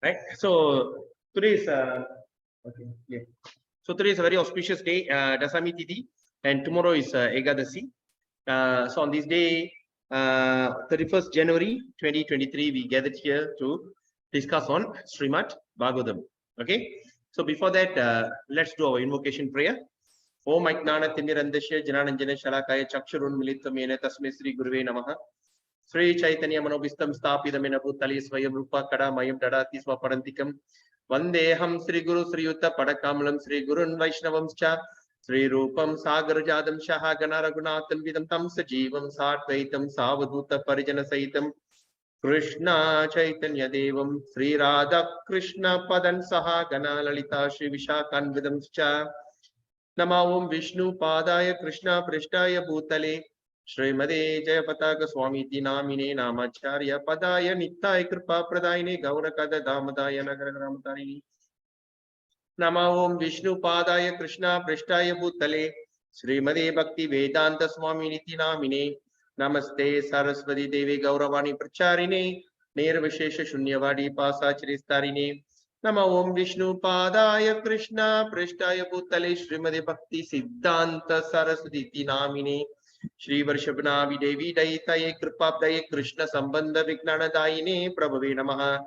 Right. So today is okay. Yeah. So today is a very auspicious day, Dasami Tithi, and tomorrow is Ekadasi. So on this day, 31st January 2023, we gathered here to discuss on Srimad Bhagavatam. Okay. So before that, let's do our invocation prayer. Om Ajnana Timirandasya Janananjana Shalakaya Chakshurun Militamena Tasme Sri Guruve Namaha. Sri Chaitanya Manobistam Stapidamena Bhutali Swayam Rupa Kada Mayam Dadati Swaparantikam Vandeham Sri Guru Sri Yutta Padakamalam Sri Gurun Vaishnavam Cha Sri Rupam Sagar Jadam Shaha Ganara Gunatan Vidam Tam Sajivam Satvaitam Savaduta Parijana Saitam Krishna Chaitanya Devam Sri Radha Krishna Padan Saha Gana Lalita Sri Vishakan Vidam Cha Namahum Vishnu Padaya Krishna Prishtaya Bhutale Srimade Jayapataka Swami Dinamine Namacharya Padaya Nittaya Kripa Pradayine Gaurakada Damadaya Nagaragramatarini Namahum Vishnu Padaya Krishna Prishtaya Bhutale Srimade Bhakti Vedanta Swami Niti Namine Namaste Saraswati Devi Gauravani Pracharine Nirvishesha Shunyavadi Pasachristarine Nama Om Vishnu Padaya Krishna Prishtaya Bhutale Srimade Bhakti Siddhanta Saraswati Namine Shri Varshabhanavi Devi Daitaye Kripabdaye Krishna Sambandha Vignana Daine Prabhave Namaha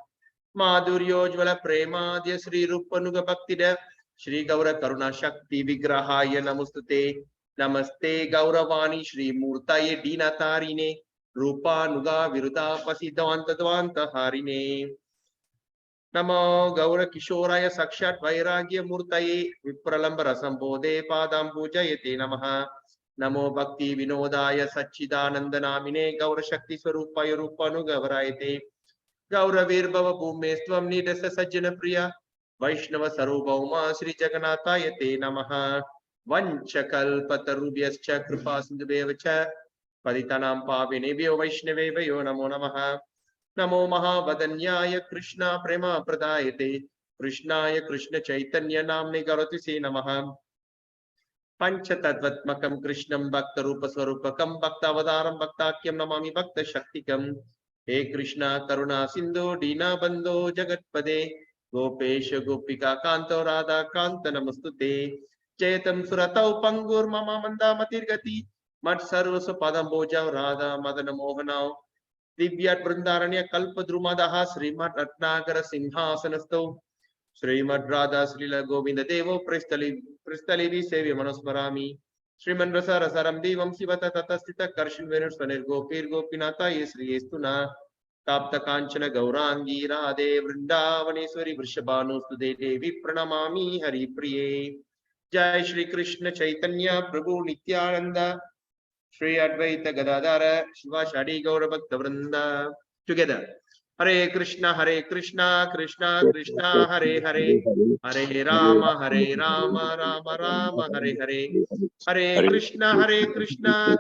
Madhuryojvala Premadya Sri Rupanuga Bhaktida Shri Gaura Karuna Shakti Vigrahaya Namustute Namaste Gauravani Shri Murtaye Dinatarine Rupa Nuga Viruda Pasidavanta Dvanta Harine Namo Gaura Kishoraya Sakshat Vairagya Murtaye Vipralambara Sambodhe Padam Pujayate Namaha Namo Bhakti Vinodaya Sachidananda Namine Gaura Shakti Swarupaya Rupanuga Varayate Gaura Virbhava Bhumestvam Nidasa Sajjana Priya Vaishnava Sarubhauma Sri Jagannatha Yate Namaha Vanchakal Patarubhyascha Kripa Sindhubevacha Paditanam Pavinebhyo Vaishnavevayo Namo Namaha Namo Mahavadanyaya Krishna Prema Pradayate Krishnaya Krishna Chaitanya Namne Garati Se Namaha Panchatattvatmakam Krishnam Bhakta Rupa Swarupakam Bhakta Avadaram Bhaktakyam Namami Bhakta Shaktikam He Krishna Karuna Sindhu Dina Bandho Jagatpade Gopesha Gopika Kanto Radha Kanta Namastute Chetam Suratau Pangur Mama Manda Matirgati Mat Sarvasa Padam Boja Radha Madana Mohanao Divyat Vrindaranya Kalpadrumadaha Srimad Ratnagara Sinhasanasto Srimad Radha Srila Govinda Devo Pristalivi Sevi Manusmarami Sriman Rasa Rasaram Devam Sivata Tatastita Karshin Venus Vanir Gopir Gopinata Yesri Estuna Tapta Kanchana Gaurangi Radhe Vrindavaneshwari Vrishabhanu Sude Devi Pranamami Hari Priye Jai Shri Krishna Chaitanya Prabhu Nityananda Shri Advaita Gadadara Shiva Shadi Gaura Bhakta Vrinda. Together. Hare Krishna, Krishna Krishna, Hare Hare, Hare Rama, Rama Rama, Hare Hare. Hare Krishna, Krishna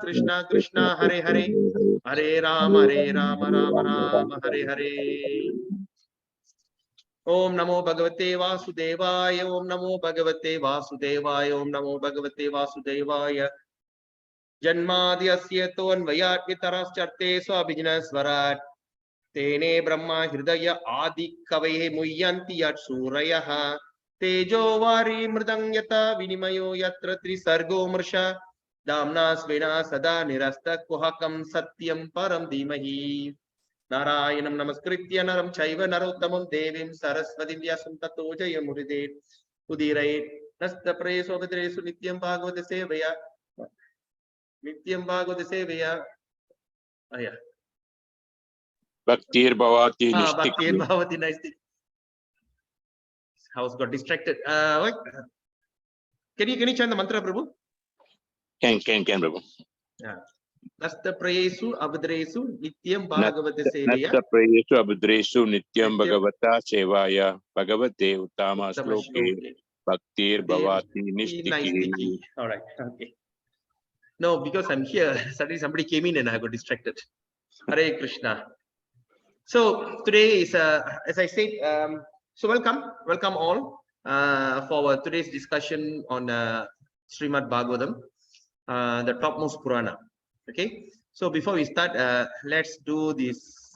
Krishna, Hare Hare, Hare Rama, Rama Rama, Hare Hare. Om Namo Bhagavate Vasudevaya, Om Namo Bhagavate Vasudevaya, Om Namo Bhagavate Vasudevaya. Janmadhyasya Anvayatmitarascharte Swabhijnasvarat Tene Brahma Hridaya Adi Kavaye Muyyanti Yat Surayaha Tejo Vari Mridanyata Vinimayo Yatra Trisargo Marsha Damna Svena Sada Nirasta Kuhakam Satyam Param Dhimahi Narayanam Namaskritya Naram Chaiva Narottamam Devim Saraswati Vyasam Tato Jayamuride Udirai Nasta Preso Vidresu Nityam Bhagavata Sevaya Nityam Bhagavata Sevaya Aya Bhaktir Bhavati Bhaktir Bhavati Naisti. House got distracted. Can you chant the mantra, Prabhu? Can, Prabhu. Yeah. Nasta Prayesu Abhadresu Nityam Bhagavata Sevaya. Nasta Prayesu Abhadresu Nityam Bhagavata Sevaya Bhagavate Uttama Shloke Bhaktir Bhavati Nishtiki. All right. Okay. No, because I'm here, suddenly somebody came in and I got distracted. Hare Krishna. So today is, as I said, so welcome all for our today's discussion on Srimad Bhagavatam, the topmost Purana. Okay, so before we start, let's do this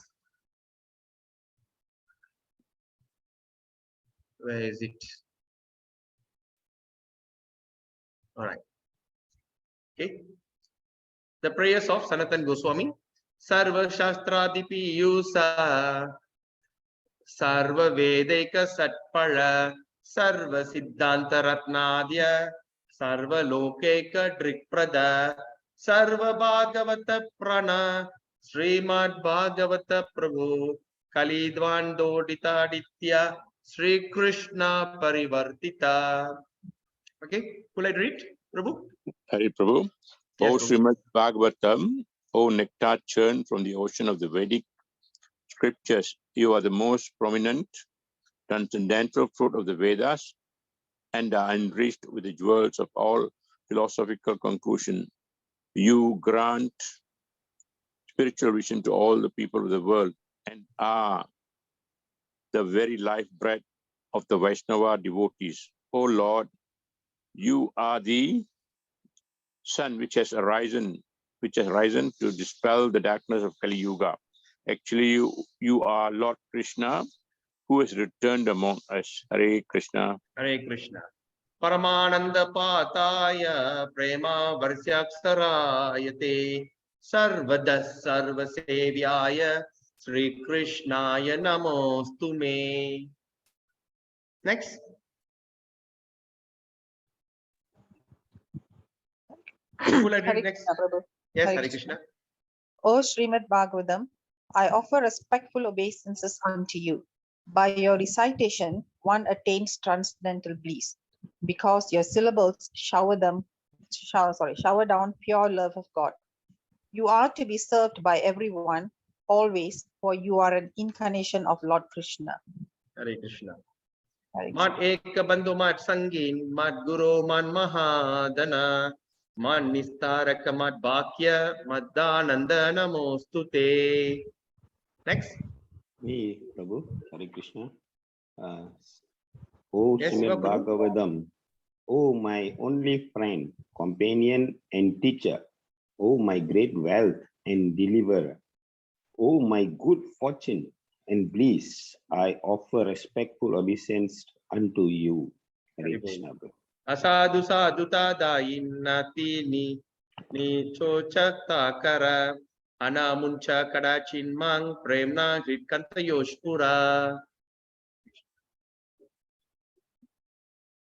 Where is it? All right. Okay. The prayers of Sanatan Goswami. Sarva Shastradipi Yusa Sarva Vedeka Satpala Sarva Siddhanta Ratnadya Sarva Lokeka Drikprada Sarva Bhagavata Prana Srimad Bhagavata Prabhu Kalidvan Dodita Ditya Sri Krishna Parivartita. Okay, will I read, Prabhu? Hari Prabhu. Yes, O Prabhu. Srimad Bhagavatam, O nectar churned from the ocean of the Vedic scriptures, you are the most prominent, transcendental fruit of the Vedas and are enriched with the jewels of all philosophical conclusion. You grant spiritual vision to all the people of the world and are the very life breath of the Vaishnava devotees. O Lord, you are the sun which has arisen to dispel the darkness of Kali Yuga. Actually, you are Lord Krishna who has returned among us. Hare Krishna. Hare Krishna. Paramananda Pataya Prema Varsyaksarayate Sarvadas Sarvasevyaya Sri Krishnaya Namostume. Next. Will I read Hare next? Krishna, Prabhu. Yes, Hare Hare Krishna. Krishna. O Srimad Bhagavatam, I offer respectful obeisances unto you. By your recitation, one attains transcendental bliss, because your syllables shower down pure love of God. You are to be served by everyone, always, for you are an incarnation of Lord Krishna. Hare Krishna. Hare Mat Eka Bandhu Mat Sangin Mat Guru Mat Mahadana Mat Nistaraka Mat Bhakya Mat Dananda Namostute. Next. Me, Prabhu, Hare Krishna. O Yes, Srimad Prabhu. Bhagavatam, O my only friend, companion and teacher, O my great wealth and deliverer, O my good fortune and bliss, I offer respectful obeisance unto you. Hare Krishna. Prabhu. Asadu Saduta Daim Nati Ni Chochakta Kara Anamuncha Kadachin Mang Premna Ritkanta Yoshpura.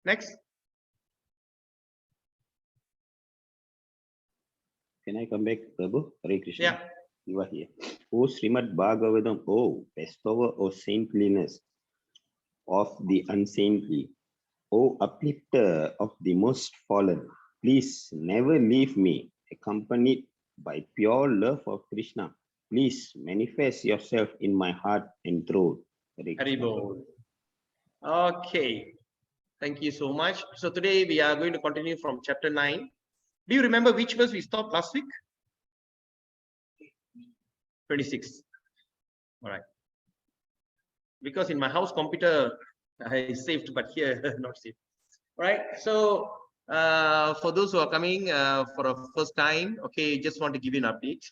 Next. Can I come back, Prabhu? Hare Krishna. Yeah. You are here. O Srimad Bhagavatam, O bestower of saintliness of the unsaintly, O uplifter of the most fallen, please never leave me, accompanied by pure love of Krishna. Please manifest yourself in my heart and throat. Hare Krishna. Haribol. Okay. Thank you so much. So today we are going to continue from chapter 9. Do you remember which verse we stopped last week? 26. All right. Because in my house computer I saved, but here not saved. All right. So for those who are coming for a first time, okay, just want to give you an update.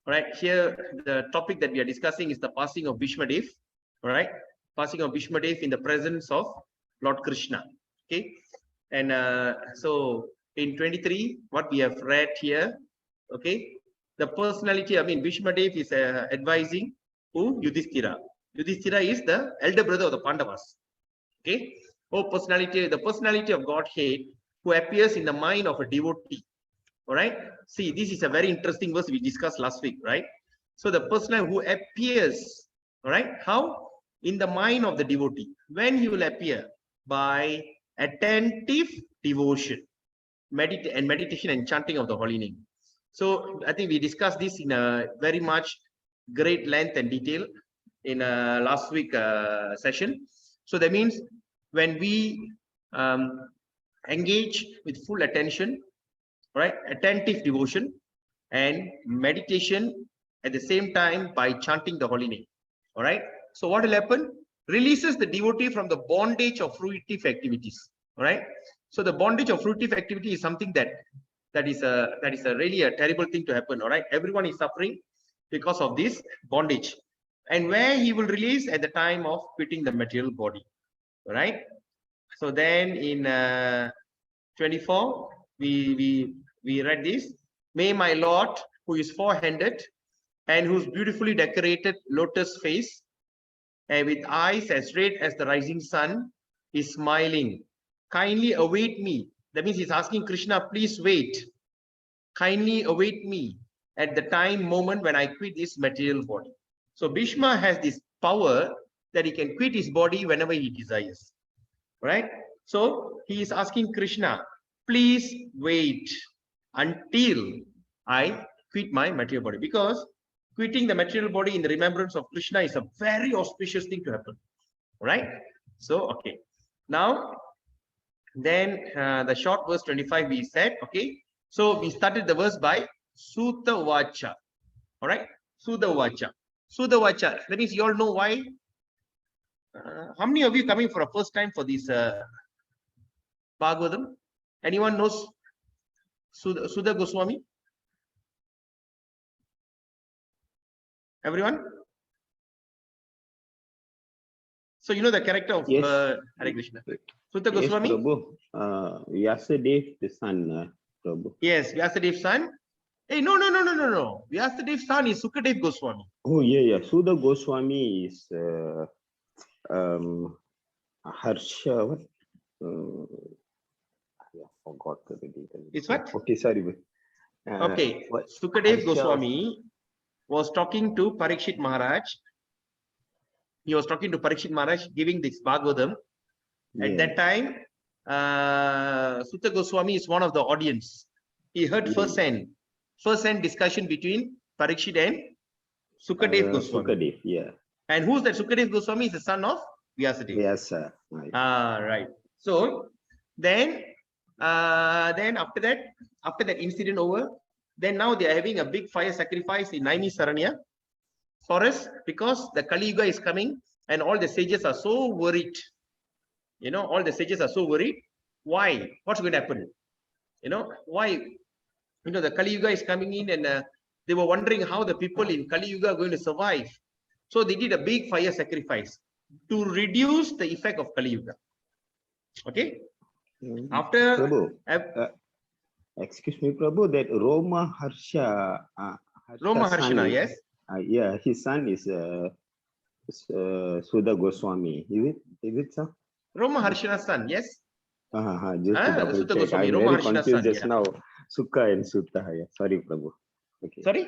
All right. Here the topic that we are discussing is the passing of Bhishmadev. All right. Passing of Bhishmadev in the presence of Lord Krishna. Okay. And so in 23, what we have read here, okay, the personality, I mean, Bhishmadev is advising who? Yudhishthira. Yudhishthira is the elder brother of the Pandavas. Okay. Oh, personality, the personality of Godhead who appears in the mind of a devotee. All right. See, this is a very interesting verse we discussed last week, right? So the person who appears, all right, how? In the mind of the devotee. When he will appear? By attentive devotion, meditation and chanting of the holy name. So I think we discussed this in a very much great length and detail in last week session. So that means when we engage with full attention, right, attentive devotion and meditation at the same time by chanting the holy name. All right. So what will happen? Releases the devotee from the bondage of fruitive activities. All right. So the bondage of fruitive activity is something that is a really a terrible thing to happen. All right. Everyone is suffering because of this bondage. And where he will release at the time of quitting the material body. right? So then in 24, we read this. May my Lord, who is four-handed and whose beautifully decorated lotus face, and with eyes as red as the rising sun, is smiling. Kindly await me. That means he's asking Krishna, please wait. Kindly await me at the time moment when I quit this material body. So Bhishma has this power that he can quit his body whenever he desires, right? So he is asking Krishna, please wait until I quit my material body, because quitting the material body in the remembrance of Krishna is a very auspicious thing to happen, right? So, okay. Now, then the short verse 25 we said, okay. So we started the verse by Sutta Vacha, all right? Sutta Vacha. Sutta Vacha. That means you all know why. How many of you coming for a first time for this Bhagavatam? Anyone knows Sudha Goswami? Everyone? So you know the character of Yes. Hare Krishna. Sutta Yes, Goswami? Prabhu. Vyasadeva, the son, Prabhu. Yes, Vyasadev's son. Hey, no. Vyasadev's son is Sukadev Goswami. Oh, yeah. Sudha Goswami is Harsha. What? I forgot the detail. It's what? Okay, sorry. Okay, what? Sukadev Harsha Goswami was talking to Parikshit Maharaj. He was talking to Parikshit Maharaj, giving this Bhagavatam. At Yeah. that time, Sutta Goswami is one of the audience. He heard first-hand discussion between Parikshit and Sukadev Goswami. Sukadev, yeah. And who's that? Sukadev Goswami is the son of Vyasadeva. Vyasa. Right. Right. So then after that incident over, then now they are having a big fire sacrifice in Naimisaranya forest, because the Kali Yuga is coming and all the sages are so worried. You know, all the sages are so worried. Why? What's going to happen? You know, why? You know, the Kali Yuga is coming in, and they were wondering how the people in Kali Yuga are going to survive. So they did a big fire sacrifice to reduce the effect of Kali Yuga. Okay. After Prabhu, excuse me, Prabhu, that Roma Harsha. Roma Harshana, is, yes. Yeah, his son is Sudha Goswami. Is it, sir? Roma Harshana's son, yes. Just to double Sutta check. Goswami, I'm Roma very Harshana's confused son, just yeah. now. Sukha and Sutta. Yeah. Sorry, Prabhu. Okay. Sorry?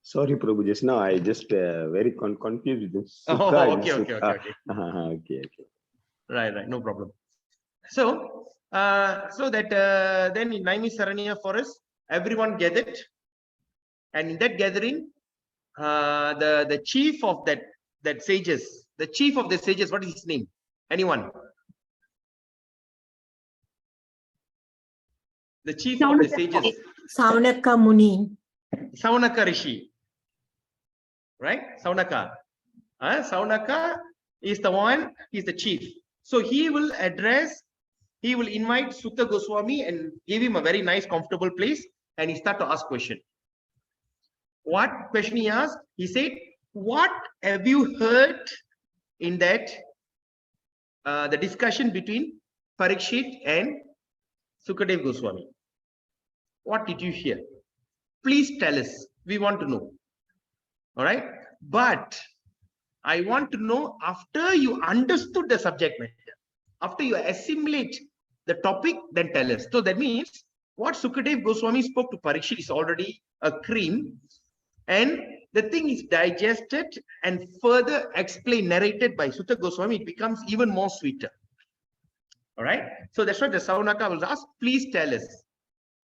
Sorry, Prabhu. Just now I just very confused with Sukha Oh, and okay. Okay. Right. No problem. So, then in Naimisaranya forest, everyone gathered, and in that gathering, the chief of that sages, what is his name? Anyone? The chief of the sages. Saunaka Muni. Saunaka Rishi. Right? Saunaka. Saunaka is the one, he's the chief. So he will invite Sutta Goswami and give him a very nice, comfortable place, and he start to ask question. What question he asked? He said, what have you heard in that, the discussion between Parikshit and Sukadev Goswami? What did you hear? Please tell us. We want to know. All right. But I want to know after you understood the subject matter, after you assimilate the topic, then tell us. So that means what Sukadev Goswami spoke to Parikshit is already a cream, and the thing is digested and further explained, narrated by Sutta Goswami, it becomes even more sweeter. All right. So that's why the Saunaka will ask, please tell us.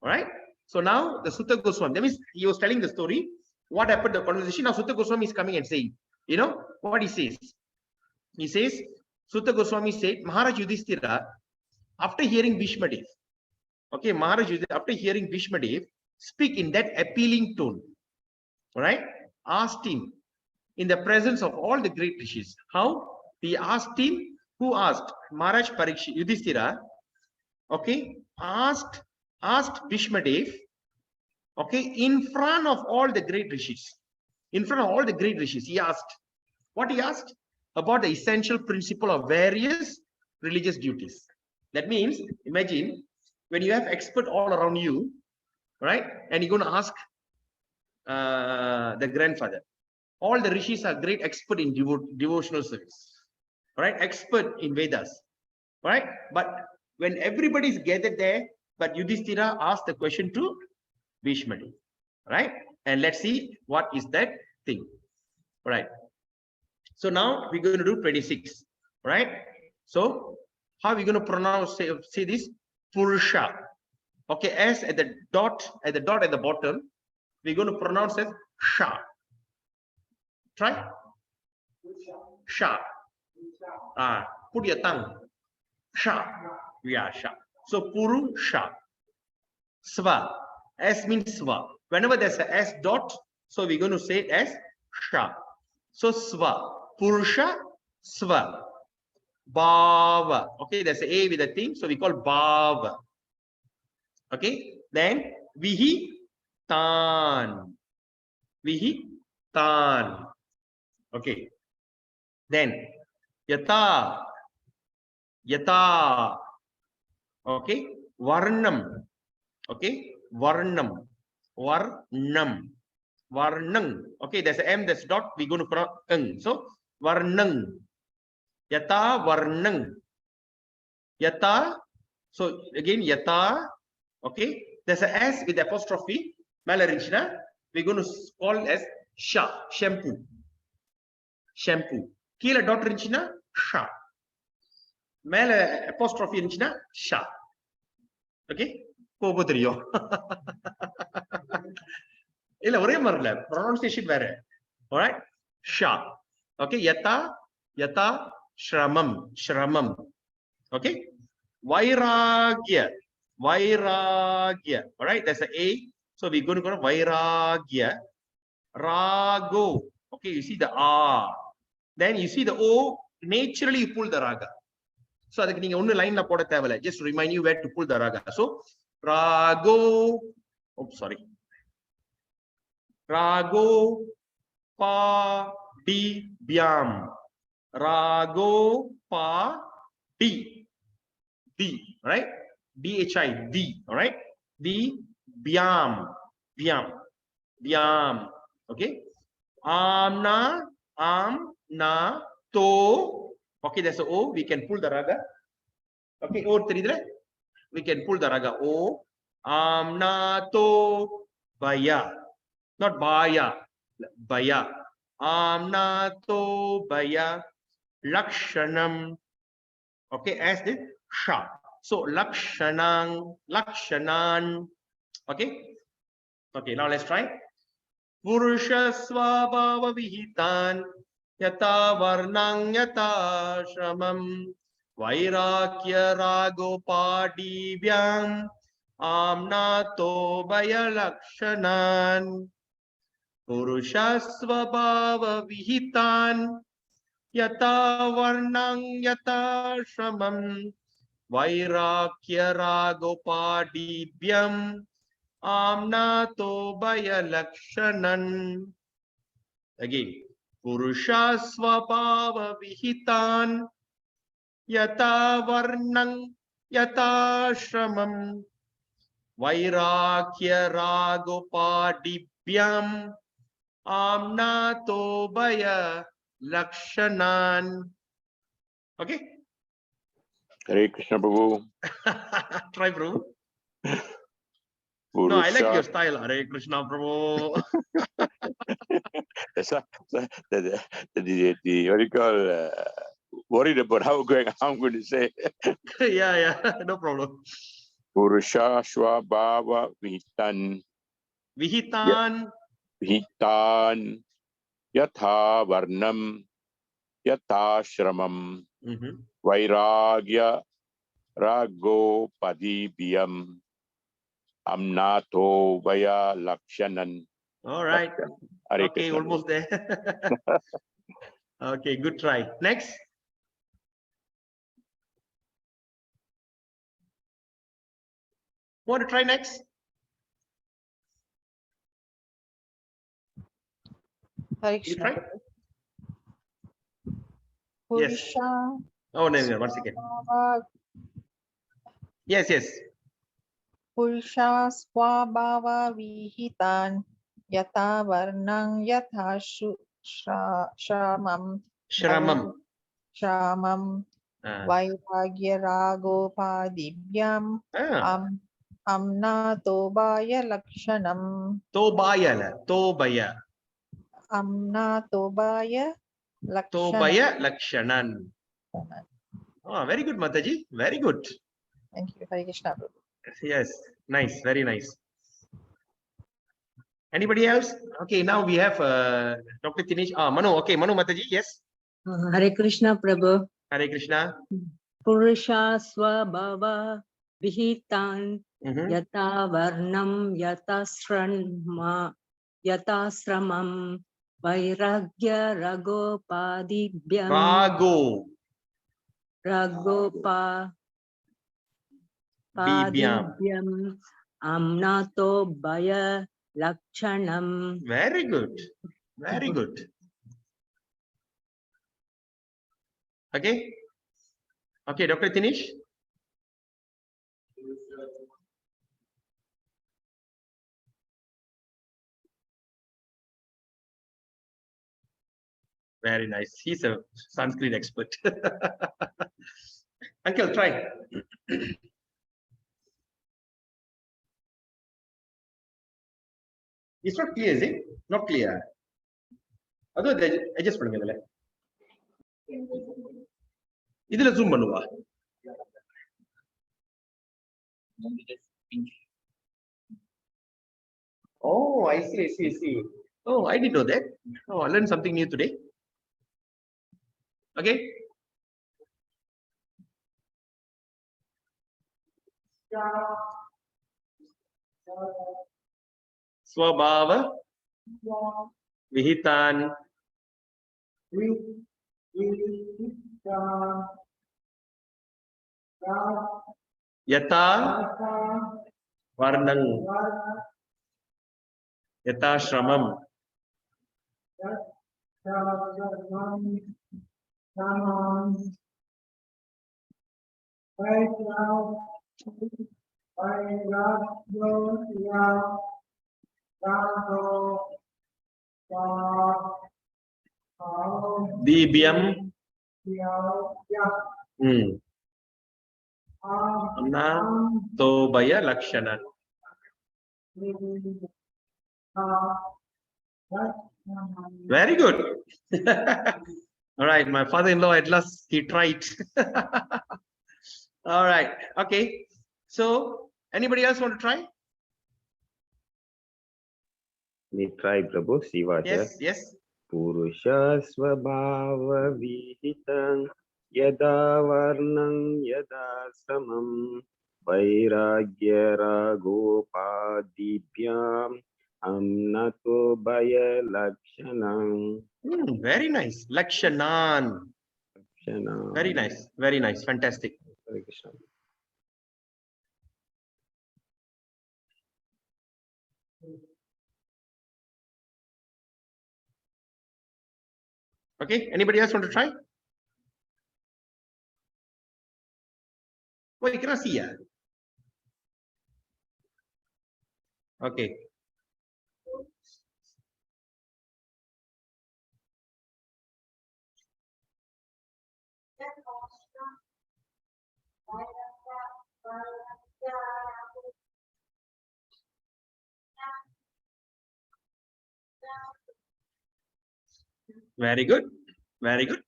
All right. So now the Sutta Goswami, that means he was telling the story, what happened in the conversation. Now Sutta Goswami is coming and saying, you know what he says? He says, Sutta Goswami said, Maharaj Yudhishthira, after hearing Bhishma Dev, okay, Maharaj Yudhishthira, after hearing Bhishma Dev speak in that appealing tone, all right, asked him in the presence of all the great rishis. How? He asked him, who asked? Maharaj Parikshit, Yudhishthira, okay, asked Bhishma Dev, okay, in front of all the great rishis. In front of all the great rishis, he asked, what he asked? About the essential principle of various religious duties. That means, imagine when you have expert all around you, right? And you're going to ask the grandfather. All the rishis are great expert in devotional service, right? Expert in Vedas, right? But when everybody is gathered there, but Yudhishthira asked the question to Bhishmadi, right? And let's see what is that thing, right? So now we're going to do 26, right? So how are we going to pronounce, say this? Purusha. Okay, S at the dot at the bottom, we're going to pronounce as Sha. Try. Sha. Put your tongue. Sha. Yeah, Sha. So Purusha. Sva. S means Sva. Whenever there's a S dot, so we're going to say it as Sha. So Sva. Purusha. Sva. Bhava. Okay, there's a A with a thing, so we call Bhava. Okay, then Vihitan. Vihitan. Okay, then Yata. Yata. Okay, Varnam. Okay, Varnam. Varnam. Varnang. Okay, there's a M, that's dot, we're going to pronounce. So Varnang. Yata Varnang. Yata. So again, Yata. Okay, there's a S with apostrophe. Malarishna. We're going to call it as Sha. Shampoo. Shampoo. Kila dot rinchina. Sha. Mala apostrophe rinchina. Sha. Okay. Popotriyo. Illa ore marla. Pronunciation vare. All right. Sha. Okay. Yata. Yata. Shramam. Shramam. Okay. Vairagya. Vairagya. All right. There's an A. So we're going to go to Vairagya. Rago. Okay. You see the R. Then you see the O. Naturally you pull the raga. So adukku neenga onnu line la poda thevilla. Just to remind you where to pull the raga. So Rago. Oh, sorry. Rago pa di byam. Rago pa di. D, right? D-H-I, D, all right? D, byam, byam, byam, okay? Amna, na, to, okay, there's a O, we can pull the raga. Okay, O, we can pull the raga. O, amna, to, baya, not baya, baya. Amna, to, baya, lakshanam, okay, as the Sha. So Lakshanan, Lakshanan. Okay. Okay, now let's try. Purusha Swabhava Vihitan Yata Varnang Yata Shramam Vairagya Ragopadibhyam Amnato Baya Lakshanan Purusha Swabhava Vihitan Yata Varnang Yata Shramam Vairagya Ragopadibhyam Amnato Baya Lakshanan. Again, Purusha Swabhava Vihitan Yata Varnang Yata Shramam Vairagya Ragopadibhyam Amnato Baya Lakshanan. Okay. Hare Krishna Prabhu. Try, Prabhu. No, I like your style. Hare Krishna, Prabhu. The what do you call, worried about how I'm going to say. Yeah, no problem. Purusha Swabhava Vihitan. Vihitan. Vihitan. Yatha Varnam. Yatha Shramam. Vairagya Rago Padibhyam Amnato Vaya Lakshanan. All right. Okay, almost there. Okay, good try. Next. Want to try next? Hare You Krishna. try? Yes. Purusha Oh, no, 1 second. Yes, yes. Purusha swabhava vihitan yata varnang yatha shramam Shramam. shramam vairagya ragopadibhyam amna tobaya lakshanam Tobaya. amna tobaya lakshanam. Tobaya Lakshanan. Oh, very good, Mataji. Very good. Thank you, Hare Krishna. Prabhu. Yes, nice, very nice. Anybody else? Okay, now we have Dr. Tinesh. Manu. Okay, Manu Mataji. Yes. Hare Krishna Prabhu. Hare Krishna. Purusha swabhava vihitan yata varnam yata sramam vairagya ragopadibhyam ragopadibhyam amnato baya lakshanam. Very good. Very good. Okay. Okay, Dr. Tinesh. Very nice. He's a Sanskrit expert. Uncle, try. It's not clear, is it? Not clear. Otherwise, adjust பண்ணுங்க இதுல zoom பண்ணுவா. Oh, I see. Oh, I didn't know that. Oh, I learned something new today. Okay. Swabhava Vihitan Yata Varnang Yata Shramam Dibhyam Amna Tobaya Lakshanan. Very good. All right, my father-in-law at last he tried. All right. Okay. So anybody else want to try? We try, Prabhu. Siva here. Yes. Purusha svabhava vihitam yada varnam yada samam vairagya ragopadibhyam amnato baya lakshanam. Very nice. Lakshanan. Very nice. Very nice. Fantastic. Hare Krishna. Okay. Anybody else want to try? Oh, you cannot see. Okay. Very good. Very good.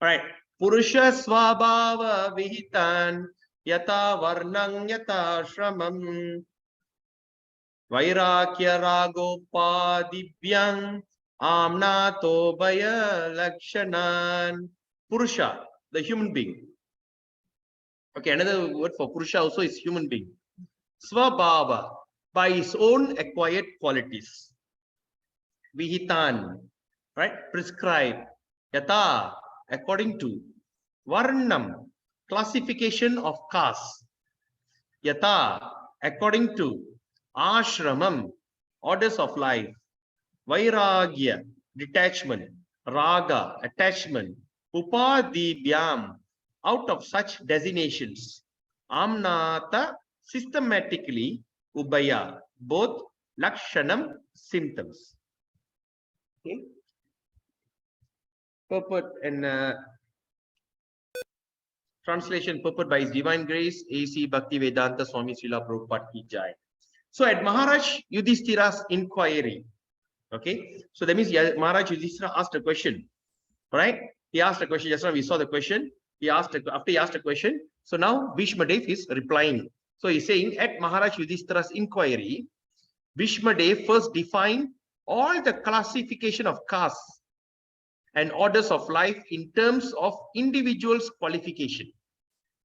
All right. Purusha swabhava vihitan yata varnang yata shramam vairagya ragopadibhyam amnato baya lakshanan. Purusha, the human being. Okay, another word for Purusha also is human being. Swabhava, by his own acquired qualities. Vihitan, right? Prescribed. Yata, according to. Varnam, classification of caste. Yata, according to. Ashramam, orders of life. Vairagya, detachment. Raga, attachment. Upadibhyam. Out of such designations, Amnata systematically Ubaya, both Lakshanam symptoms. Okay. Purport and translation purport by His Divine Grace, A.C. Bhaktivedanta Swami Srila Prabhupada Ki Jai. So at Maharaj Yudhishthira's inquiry, okay, so that means Maharaj Yudhishthira asked a question, right? He asked a question. Just now we saw the question. He asked after he asked a question. So now Bhishmadev is replying. So he's saying at Maharaj Yudhishthira's inquiry, Bhishmadev first defined all the classification of castes and orders of life in terms of individuals' qualification.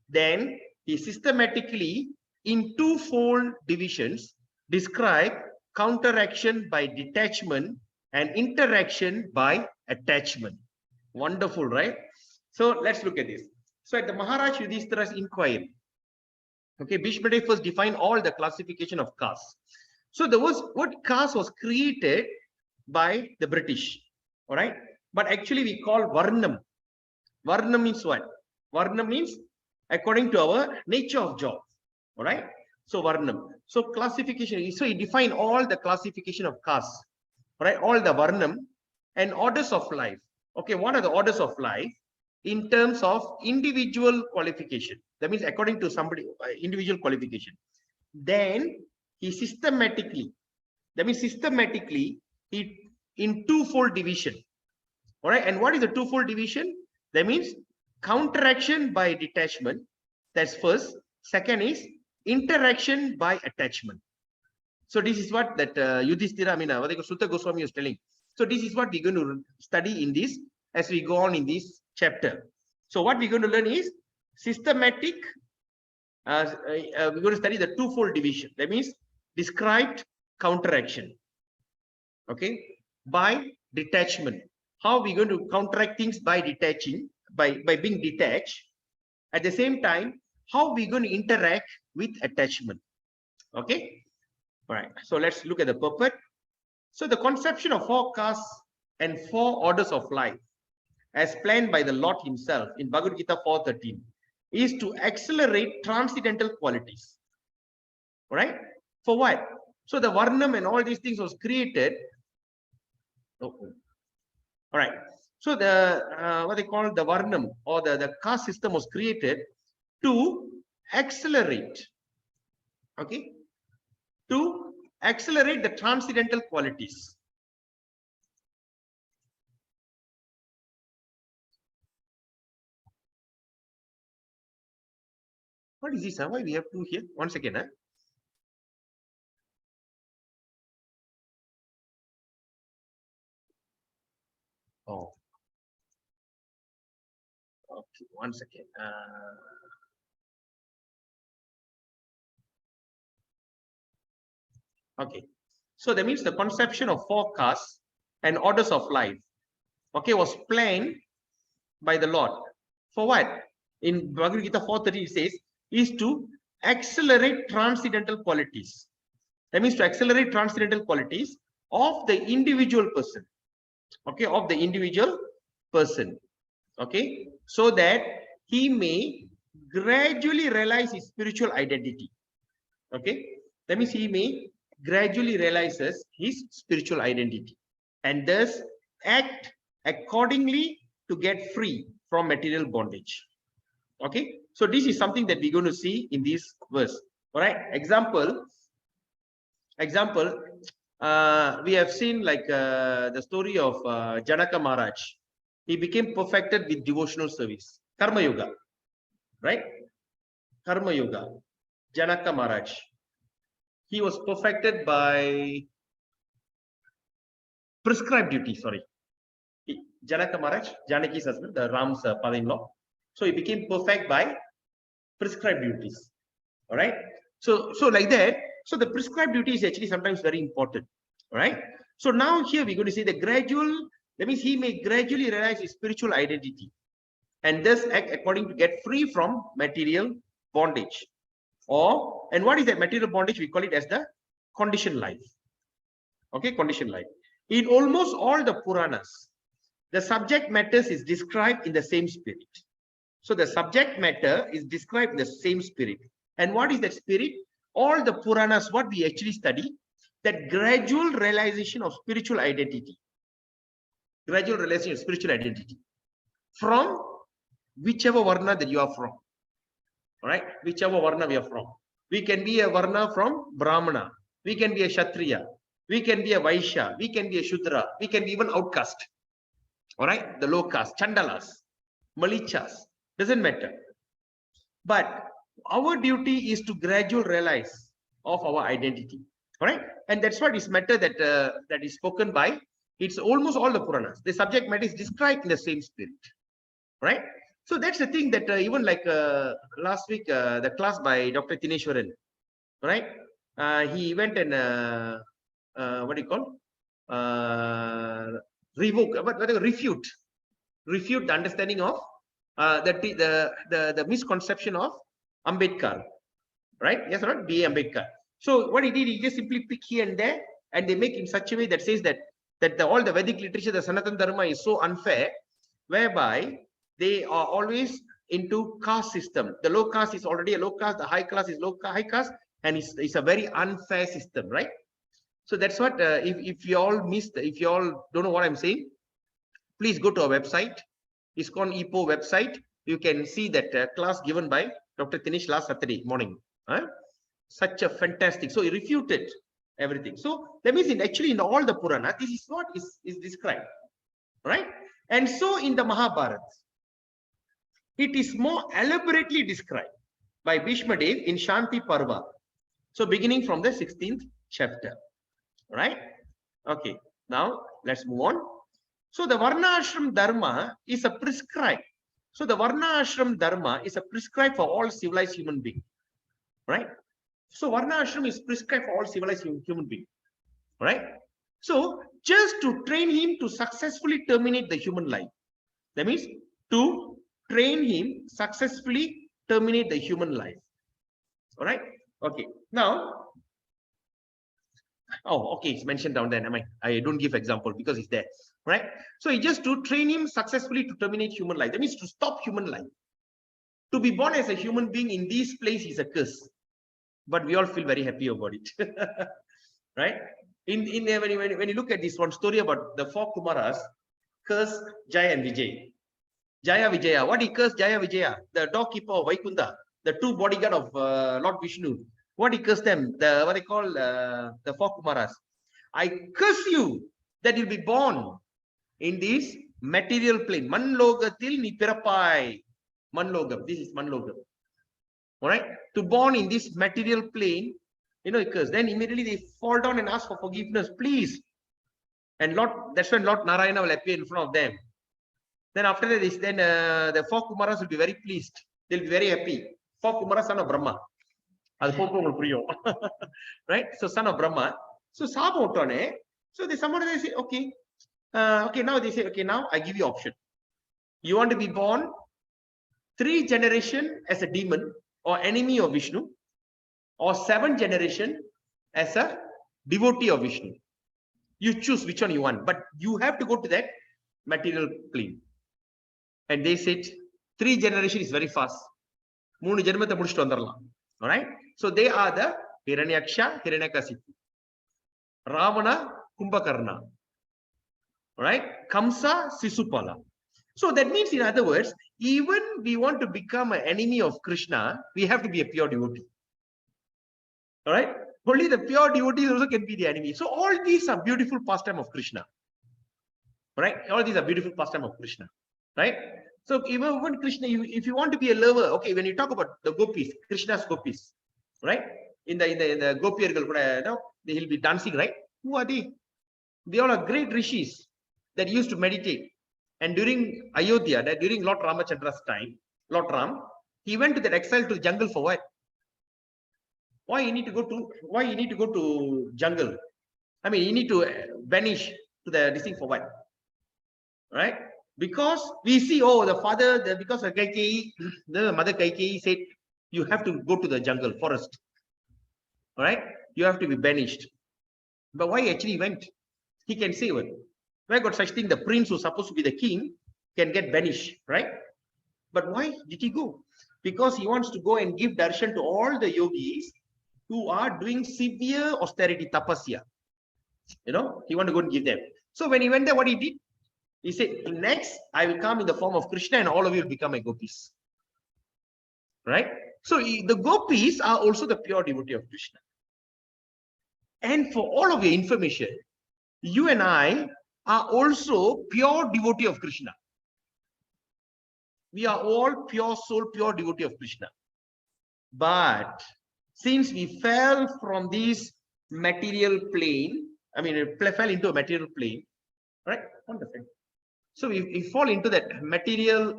Then he systematically, in twofold divisions, described counteraction by detachment and interaction by attachment. Wonderful, right? So let's look at this. So at the Maharaj Yudhishthira's inquiry, okay, Bhishmadev first defined all the classification of castes. So the word caste was created by the British, all right? But actually we call Varnam. Varnam means what? Varnam means according to our nature of job, all right? So Varnam. So classification, so he defined all the classification of castes, right? All the Varnam and orders of life. Okay, what are the orders of life in terms of individual qualification? That means according to somebody, individual qualification. Then he systematically, that means systematically, he in twofold division. All right, and what is the twofold division? That means counteraction by detachment. That's first. Second is interaction by attachment. So this is what that Yudhishthira, Sutta Goswami was telling. So this is what we're going to study in this as we go on in this chapter. So what we're going to learn is systematic. We're going to study the twofold division. That means described counteraction. Okay, by detachment. How we're going to counteract things by detaching, by being detached. At the same time, how we're going to interact with attachment. Okay, all right. So let's look at the purport. So the conception of 4 castes and 4 orders of life, as planned by the Lord himself in Bhagavad Gita 4:13, is to accelerate transcendental qualities. All right. For what? So the Varnam and all these things was created. All right. So the what they call the Varnam or the caste system was created to accelerate. Okay. To accelerate the transcendental qualities. What is this? Why we have 2 here? Once again. Oh. Okay, one second. Okay. So that means the conception of 4 castes and orders of life, okay, was planned by the Lord. For what? In Bhagavad Gita 4:30 it says, is to accelerate transcendental qualities. That means to accelerate transcendental qualities of the individual person. Okay, of the individual person. Okay, so that he may gradually realize his spiritual identity. Okay, that means he may gradually realizes his spiritual identity and thus act accordingly to get free from material bondage. Okay, so this is something that we're going to see in this verse. All right, example, we have seen like the story of Janaka Maharaj. He became perfected with devotional service, Karma Yoga, right? Karma Yoga, Janaka Maharaj. He was perfected by prescribed duty, sorry. Janaka Maharaj, Janaki's husband, the Ram's father-in-law. So he became perfect by prescribed duties. All right. So like that. So the prescribed duty is actually sometimes very important. All right. So now here we're going to say the gradual, that means he may gradually realize his spiritual identity and thus act according to get free from material bondage. And what is that material bondage? We call it as the conditioned life. Okay, conditioned life. In almost all the Puranas, the subject matters is described in the same spirit. So the subject matter is described in the same spirit. And what is that spirit? All the Puranas, what we actually study, that gradual realization of spiritual identity. Gradual realization of spiritual identity. From whichever Varna that you are from. All right? Whichever Varna we are from. We can be a Varna from Brahmana. We can be a Kshatriya. We can be a Vaishya. We can be a Shudra. We can be even outcast. All right? The low caste, Chandalas, Malichas. Doesn't matter. But our duty is to gradually realize of our identity. All right? And that's what is matter that that is spoken by. It's almost all the Puranas. The subject matter is described in the same spirit. Right? So that's the thing that even like last week, the class by Dr. Tineshwaran, right? He went and what do you call? Refute the understanding of the misconception of Ambedkar, right? Yes or not? B.A. Ambedkar. So what he did, he just simply pick here and there, and they make in such a way that says that all the Vedic literature, the Sanatana Dharma is so unfair, whereby they are always into caste system. The low caste is already a low caste, the high class is high caste, and it's a very unfair system, right? So that's what, if you all missed, if you all don't know what I'm saying, please go to our website. It's called Ipoh website. You can see that class given by Dr. Tinesh last Saturday morning. Such a fantastic. So he refuted everything. So that means actually in all the Purana, this is what is described, right? And so in the Mahabharata, it is more elaborately described by Bhishma Dev in Shanti Parva. So beginning from the 16th chapter, right? Okay, now let's move on. So the Varna Ashram Dharma is a prescribed. So the Varna Ashram Dharma is a prescribed for all civilized human beings, right? So Varna Ashram is prescribed for all civilized human beings, right? So just to train him to successfully terminate the human life. That means to train him successfully terminate the human life. All right. Okay. Now, oh, okay, it's mentioned down there. I don't give example because it's there, right? So it's just to train him successfully to terminate human life. That means to stop human life. To be born as a human being in this place is a curse, but we all feel very happy about it, right? When you look at this one story about the four Kumaras, curse Jaya and Vijay. Jaya Vijaya. What he cursed Jaya Vijaya? The doorkeeper of Vaikunta, the two bodyguard of Lord Vishnu. What he cursed them? The what they call the four Kumaras. I curse you that you'll be born in this material plane. Manlogatil ni pirapai. Manlogam. This is Manlogam. All right. To born in this material plane, you know, he cursed. Then immediately they fall down and ask for forgiveness, please. And that's when Lord Narayana will appear in front of them. Then after this, then the four Kumaras will be very pleased. They'll be very happy. Four Kumaras, son of Brahma. Right? So son of Brahma. So so they say, okay. Okay, now they say, okay, now I give you option. You want to be born 3 generations as a demon or enemy of Vishnu, or 7 generations as a devotee of Vishnu. You choose which one you want, but you have to go to that material plane. And they said 3 generations is very fast. 3 janmatha mudichittu vandaram. All right. So they are the Hiranyaksha, Hiranyakasipu, Ravana, Kumbhakarna. All right. Kamsa, Sisupala. So that means, in other words, even we want to become an enemy of Krishna, we have to be a pure devotee. All right. Only the pure devotees also can be the enemy. So all these are beautiful pastime of Krishna. Right? All these are beautiful pastime of Krishna. Right? So even Krishna, if you want to be a lover, okay, when you talk about the gopis, Krishna's gopis, right? In the gopiyargal, he'll be dancing, right? Who are they? They all are great rishis that used to meditate. And during Ayodhya, during Lord Ramachandra's time, Lord Ram, he went to that exile to the jungle for what? Why you need to go to jungle? I mean, you need to vanish to this thing for what? Right? Because we see, oh, the father, because of Kaikeyi, the mother Kaikeyi said, you have to go to the jungle, forest. All right? You have to be banished. But why actually went? He can say what? Where got such thing? The prince who's supposed to be the king can get banished, right? But why did he go? Because he wants to go and give darshan to all the yogis who are doing severe austerity, tapasya. You know, he wanted to go and give them. So when he went there, what he did? He said, next, I will come in the form of Krishna and all of you will become my gopis. Right? So the gopis are also the pure devotee of Krishna. And for all of your information, you and I are also pure devotee of Krishna. We are all pure soul, pure devotee of Krishna. But since we fell from this material plane, I mean, it fell into a material plane, right? Wonderful. So we fall into that material,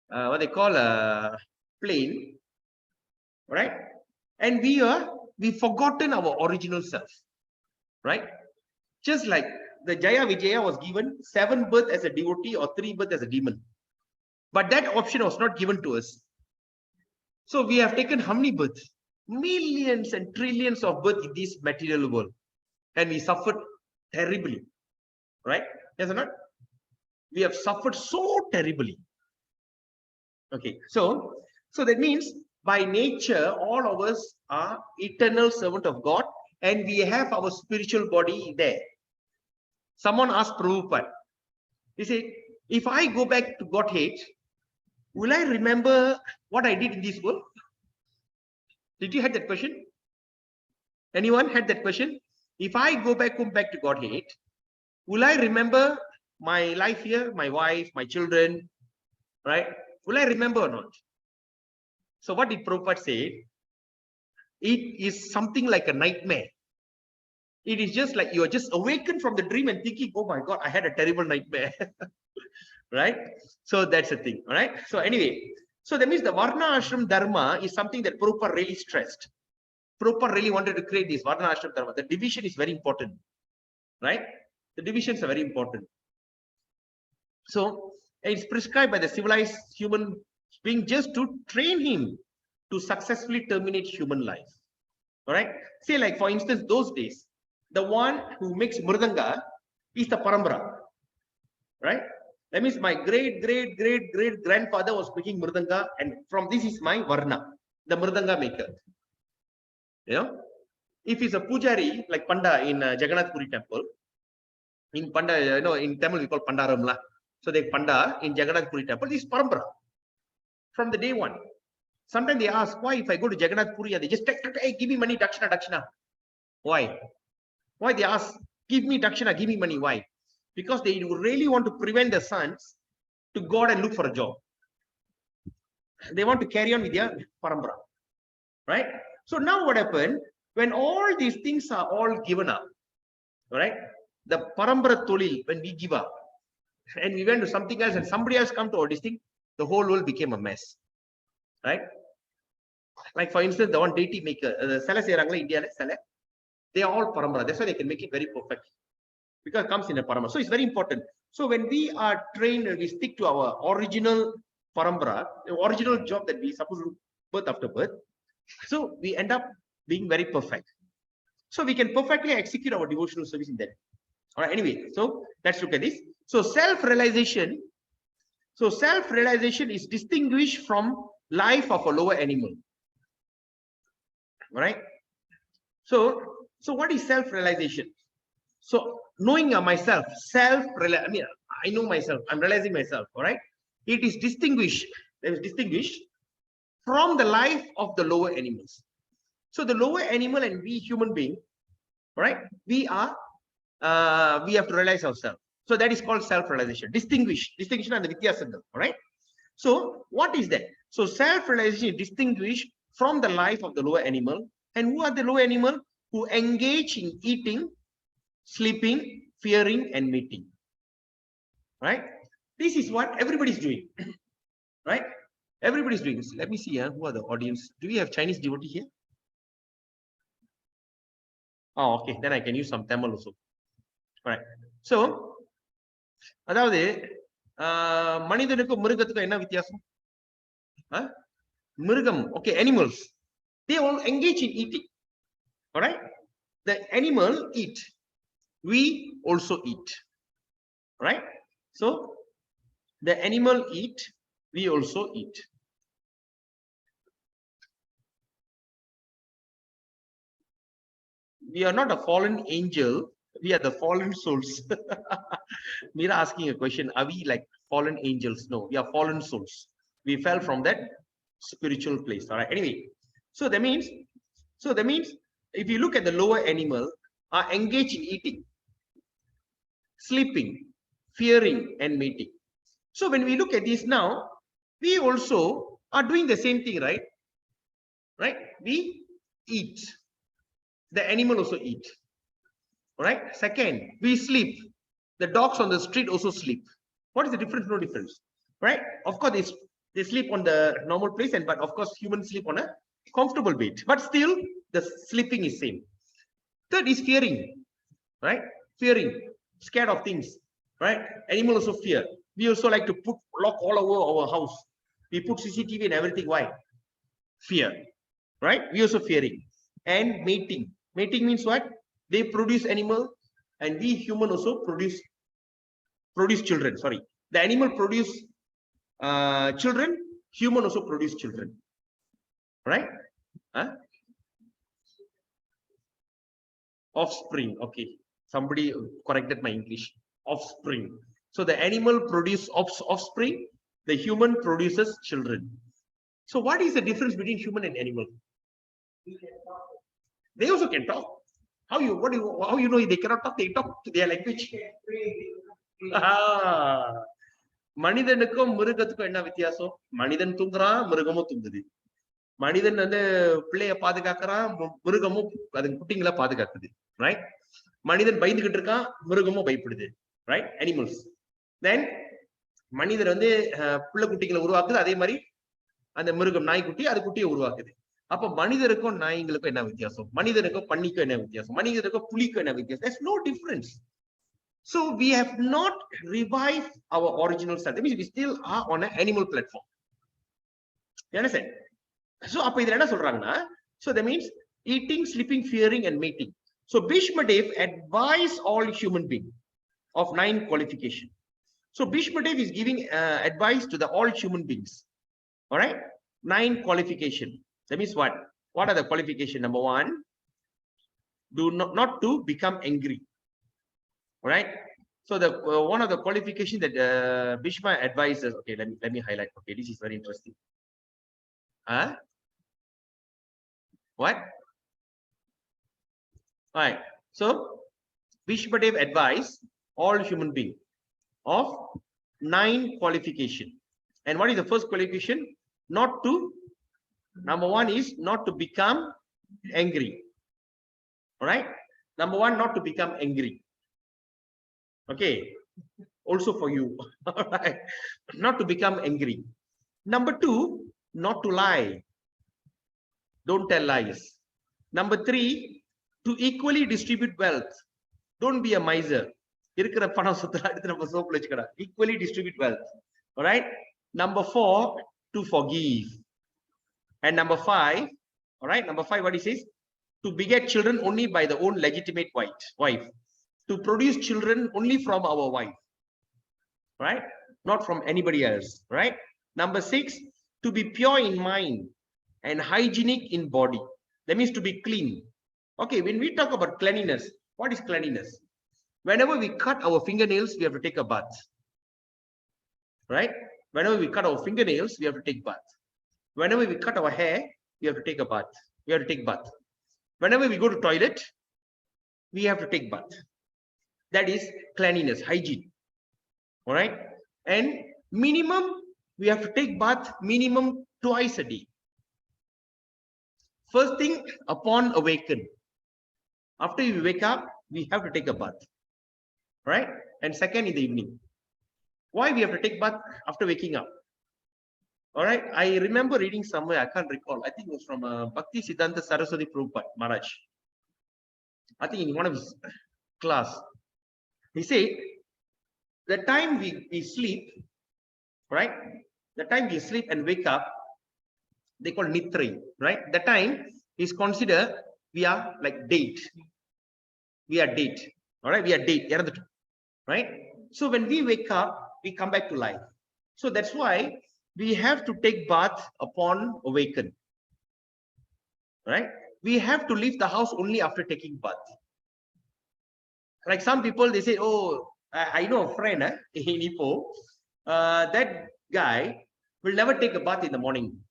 what they call a plane, right? And we've forgotten our original self, right? Just like the Jaya Vijaya was given 7 births as a devotee or 3 births as a demon. But that option was not given to us. So we have taken how many births? Millions and trillions of births in this material world. And we suffered terribly, right? Yes or not? We have suffered so terribly. Okay, so that means by nature, all of us are eternal servant of God, and we have our spiritual body there. Someone asked Prabhupada, he said, if I go back to Godhead, will I remember what I did in this world? Did you have that question? Anyone had that question? If I go back to Godhead, will I remember my life here, my wife, my children, right? Will I remember or not? So what did Prabhupada say? It is something like a nightmare. It is just like you are just awakened from the dream and thinking, oh my God, I had a terrible nightmare. Right? So that's the thing. All right. So anyway, so that means the Varna Ashram Dharma is something that Prabhupada really stressed. Prabhupada really wanted to create this Varna Ashram Dharma. The division is very important. Right? The divisions are very important. So it's prescribed by the civilized human being just to train him to successfully terminate human life. All right. Say, like, for instance, those days, the one who makes mridanga is the parambara. Right? That means my great grandfather was making mridanga, and from this is my varna, the mridanga maker. You know, if he's a pujari like Panda in Jagannatha Puri temple, in Panda, you know, in Tamil we call Pandaramla. So they Panda in Jagannatha Puri temple, this is parambara from the day one. Sometimes they ask, why if I go to Jagannath Puri, they just take, hey, give me money, dakshina. Why? Why they ask, give me dakshina, give me money? Why? Because they really want to prevent the sons to go out and look for a job. They want to carry on with their parambara, right? So now what happened, when all these things are all given up, right? The parambara tolil, when we give up, and we went to something else and somebody else come to all this thing, the whole world became a mess, right? Like for instance, the one deity maker, the Sala Serangla India, they are all parambara. That's why they can make it very perfect. Because it comes in a parambara. So it's very important. So when we are trained and we stick to our original parambara, the original job that we supposed to do birth after birth, so we end up being very perfect. So we can perfectly execute our devotional service in that. All right, anyway, so let's look at this. So self-realization. So self-realization is distinguished from life of a lower animal. All right. So what is self-realization? So knowing myself, I mean, I know myself, I'm realizing myself, all right? It is distinguished from the life of the lower animals. So the lower animal and we human being, right? We have to realize ourselves. So that is called self-realization. Distinction and the Vityasanga, all right? So what is that? So self-realization is distinguished from the life of the lower animal. And who are the lower animal? Who engage in eating, sleeping, fearing, and mating. Right? This is what everybody's doing. Right? Everybody's doing this. Let me see who are the audience. Do we have Chinese devotee here? Oh, okay. Then I can use some Tamil also. All right. So, அதாவது மனிதனுக்கும் மிருகத்துக்கும் என்ன வித்தியாசம்? மிருகம், okay, animals. They all engage in eating. All right? The animal eat. We also eat. right? So the animal eat, we also eat. We are not a fallen angel, we are the fallen souls. Mira asking a question, are we like fallen angels? No, we are fallen souls. We fell from that spiritual place. All right. Anyway, so that means if you look at the lower animal, are engaged in eating, sleeping, fearing, and mating. So when we look at this now, we also are doing the same thing, right? Right? We eat. The animal also eat. Right? Second, we sleep. The dogs on the street also sleep. What is the difference? No difference. Right? Of course, they sleep on the normal place, but of course, humans sleep on a comfortable bed. But still, the sleeping is same. Third is fearing. Right? Fearing, scared of things. Right? Animal also fear. We also like to put lock all over our house. We put CCTV and everything. Why? Fear. Right? We also fearing. And mating. Mating means what? They produce animal, and we human also produce children. Sorry, the animal produce children. Human also produce children. Right? Huh? Offspring. Okay. Somebody corrected my English. Offspring. So the animal produces offspring. The human produces children. So what is the difference between human and animal? They also can talk. How you know they cannot talk? They talk to their language. மனிதனுக்கும் மிருகத்துக்கும் என்ன வித்தியாசம்? மனிதன் தூங்குறான், மிருகமும் தூங்குது. மனிதன் வந்து பிள்ளைய பாதுகாக்கிறான், மிருகமும் அது குட்டிங்களை பாதுகாக்குது. ரைட்? மனிதன் பயந்துகிட்டு இருக்கான், மிருகமும் பயப்படுது. ரைட்? அனிமல்ஸ். தென் மனிதர் வந்து பிள்ளை குட்டிகளை உருவாக்குது, அதே மாதிரி அந்த மிருகம் நாய்க்குட்டி அது குட்டியை உருவாக்குது. அப்ப மனிதருக்கும் நாய்களுக்கும் என்ன வித்தியாசம்? மனிதனுக்கும் பன்னிக்கும் என்ன வித்தியாசம்? மனிதருக்கும் புலிக்கும் என்ன வித்தியாசம்? There's no difference. So we have not revived our original self. That means we still are on an animal platform. You understand? So அப்ப இதுல என்ன சொல்றாங்கன்னா, so that means eating, sleeping, fearing, and mating. So Bhishma Dev advised all human beings of 9 qualification. So Bhishma Dev is giving advice to the all human beings. All right, 9 qualification. That means what? What are the qualification? Number 1, do not to become angry. All right. So the one of the qualification that Bhishma advises. Okay, let me highlight. Okay, this is very interesting. What? All right. So Bhishma Dev advised all human beings of 9 qualification. And what is the first qualification? Not to. Number 1 is not to become angry. All right. Number 1, not to become angry. Okay. Also for you. All right. Not to become angry. Number 2, not to lie. Don't tell lies. Number 3, to equally distribute wealth. Don't be a miser. Equally distribute wealth. All right. Number 4, to forgive. And number 5, all right, number 5, what he says? To beget children only by the own legitimate wife. To produce children only from our wife. Right? Not from anybody else. Right? Number 6, to be pure in mind and hygienic in body. That means to be clean. Okay, when we talk about cleanliness, what is cleanliness? Whenever we cut our fingernails, we have to take a bath. Right? Whenever we cut our fingernails, we have to take bath. Whenever we cut our hair, we have to take a bath. We have to take bath. Whenever we go to toilet, we have to take bath. That is cleanliness, hygiene. All right. And minimum, we have to take bath minimum 2 a day. First thing, upon awaken. After you wake up, we have to take a bath. Right. And second, in the evening. Why we have to take bath after waking up? All right, I remember reading somewhere, I can't recall. I think it was from Bhakti Siddhanta Saraswati Prabhupada Maharaj. I think in one of his class, he said, the time we sleep, right? The time we sleep and wake up, they call Nitri, right? The time is considered we are like date. We are date. All right, we are date, right? So when we wake up, we come back to life. So that's why we have to take bath upon awaken. Right? We have to leave the house only after taking bath. Like some people, they say, oh, I know a friend in Ipoh, that guy will never take a bath in the morning.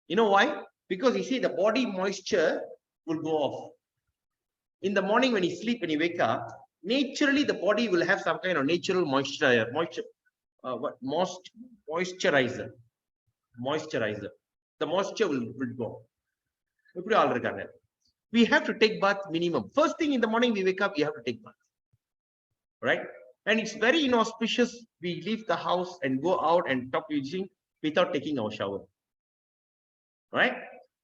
You know why? Because he see the body moisture will go off. In the morning when he sleep, when he wake up, naturally the body will have some kind of natural moisturizer. The moisture will go. We have to take bath minimum. First thing in the morning we wake up, we have to take bath. Right? And it's very inauspicious. We leave the house and go out and talk using without taking our shower. Right?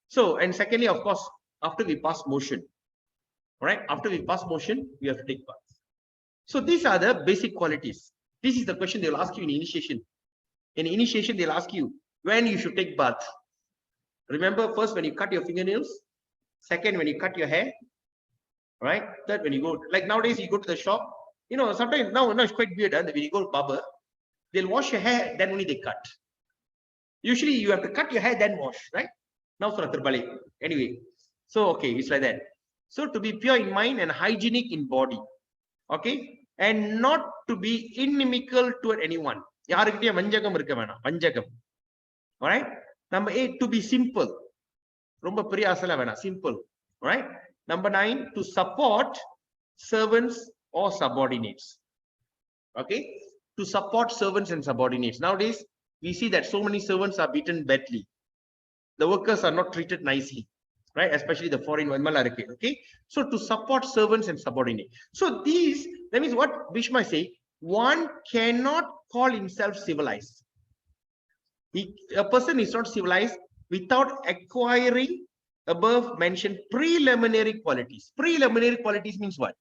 So, and secondly, of course, after we pass motion. Right? After we pass motion, we have to take bath. So these are the basic qualities. This is the question they'll ask you in initiation. In initiation, they'll ask you when you should take bath. Remember, first when you cut your fingernails, second when you cut your hair, right? Third when you go, like nowadays you go to the shop, you know, sometimes now it's quite weird. When you go to barber, they'll wash your hair, then only they cut. Usually you have to cut your hair, then wash, right? Now anyway, so okay, it's like that. So to be pure in mind and hygienic in body, okay, and not to be inimical toward anyone. All right. Number 8, to be simple. Simple. Right. Number 9, to support servants or subordinates. Okay. To support servants and subordinates. Nowadays, we see that so many servants are beaten badly. The workers are not treated nicely. Right, especially the foreign one. Okay, so to support servants and subordinates. So these, that means what Bhishma say, one cannot call himself civilized. A person is not civilized without acquiring above mentioned preliminary qualities. Preliminary qualities means what?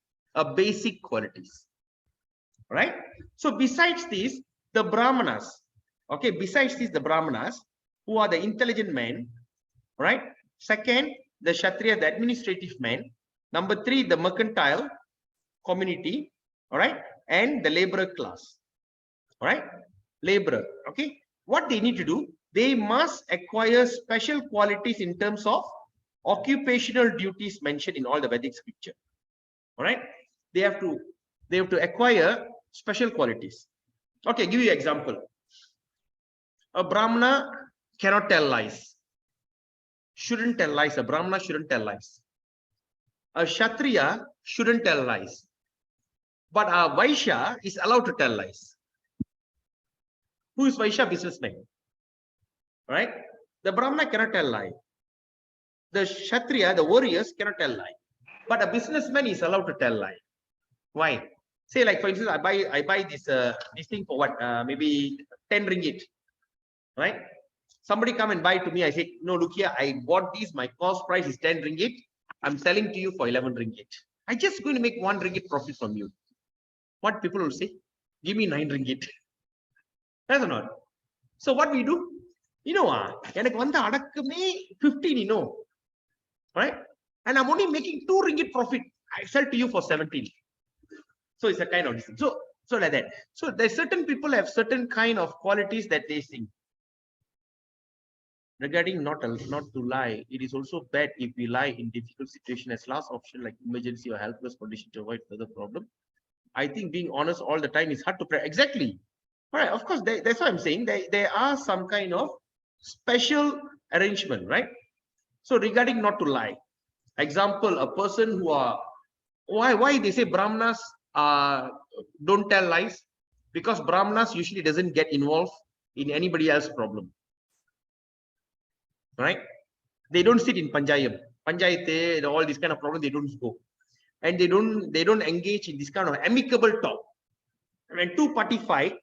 Basic qualities. Right? So besides this, the Brahmanas, okay, besides this, the Brahmanas, who are the intelligent men, right? Second, the Kshatriya, the administrative men. Number 3, the mercantile community, all right, and the laborer class, all right, laborer. Okay, what they need to do, they must acquire special qualities in terms of occupational duties mentioned in all the Vedic scripture. All right, they have to acquire special qualities. Okay, give you an example. A Brahmana cannot tell lies. Shouldn't tell lies. A Brahmana shouldn't tell lies. A Kshatriya shouldn't tell lies. But a Vaishya is allowed to tell lies. Who is Vaishya? Businessman. Right? The Brahmana cannot tell lie. The Kshatriya, the warriors, cannot tell lie. But a businessman is allowed to tell lie. Why? Say, like, for instance, I buy this thing for what? Maybe 10 ringgit. Right? Somebody come and buy to me. I say, no, look here, I bought these. My cost price is 10 ringgit. I'm selling to you for 11 ringgit. I just going to make 1 ringgit profit from you. What people will say? Give me 9 ringgit. That's or not. So what we do? You know, 15, you know. Right? And I'm only making 2 ringgit profit. I sell to you for 17. So it's a kind of thing. So like that. So there's certain people have certain kind of qualities that they sing. Regarding not to lie, it is also bad if we lie in difficult situation as last option, like emergency or helpless condition to avoid further problem. I think being honest all the time is hard to pray. Exactly. All right. Of course, that's what I'm saying. There are some kind of special arrangement, right? So regarding not to lie, example, a person who are why they say Brahmanas don't tell lies, because Brahmanas usually doesn't get involved in anybody else's problem. Right? They don't sit in Panchayat, all this kind of problem, they don't go. And they don't engage in this kind of amicable talk. When two party fight,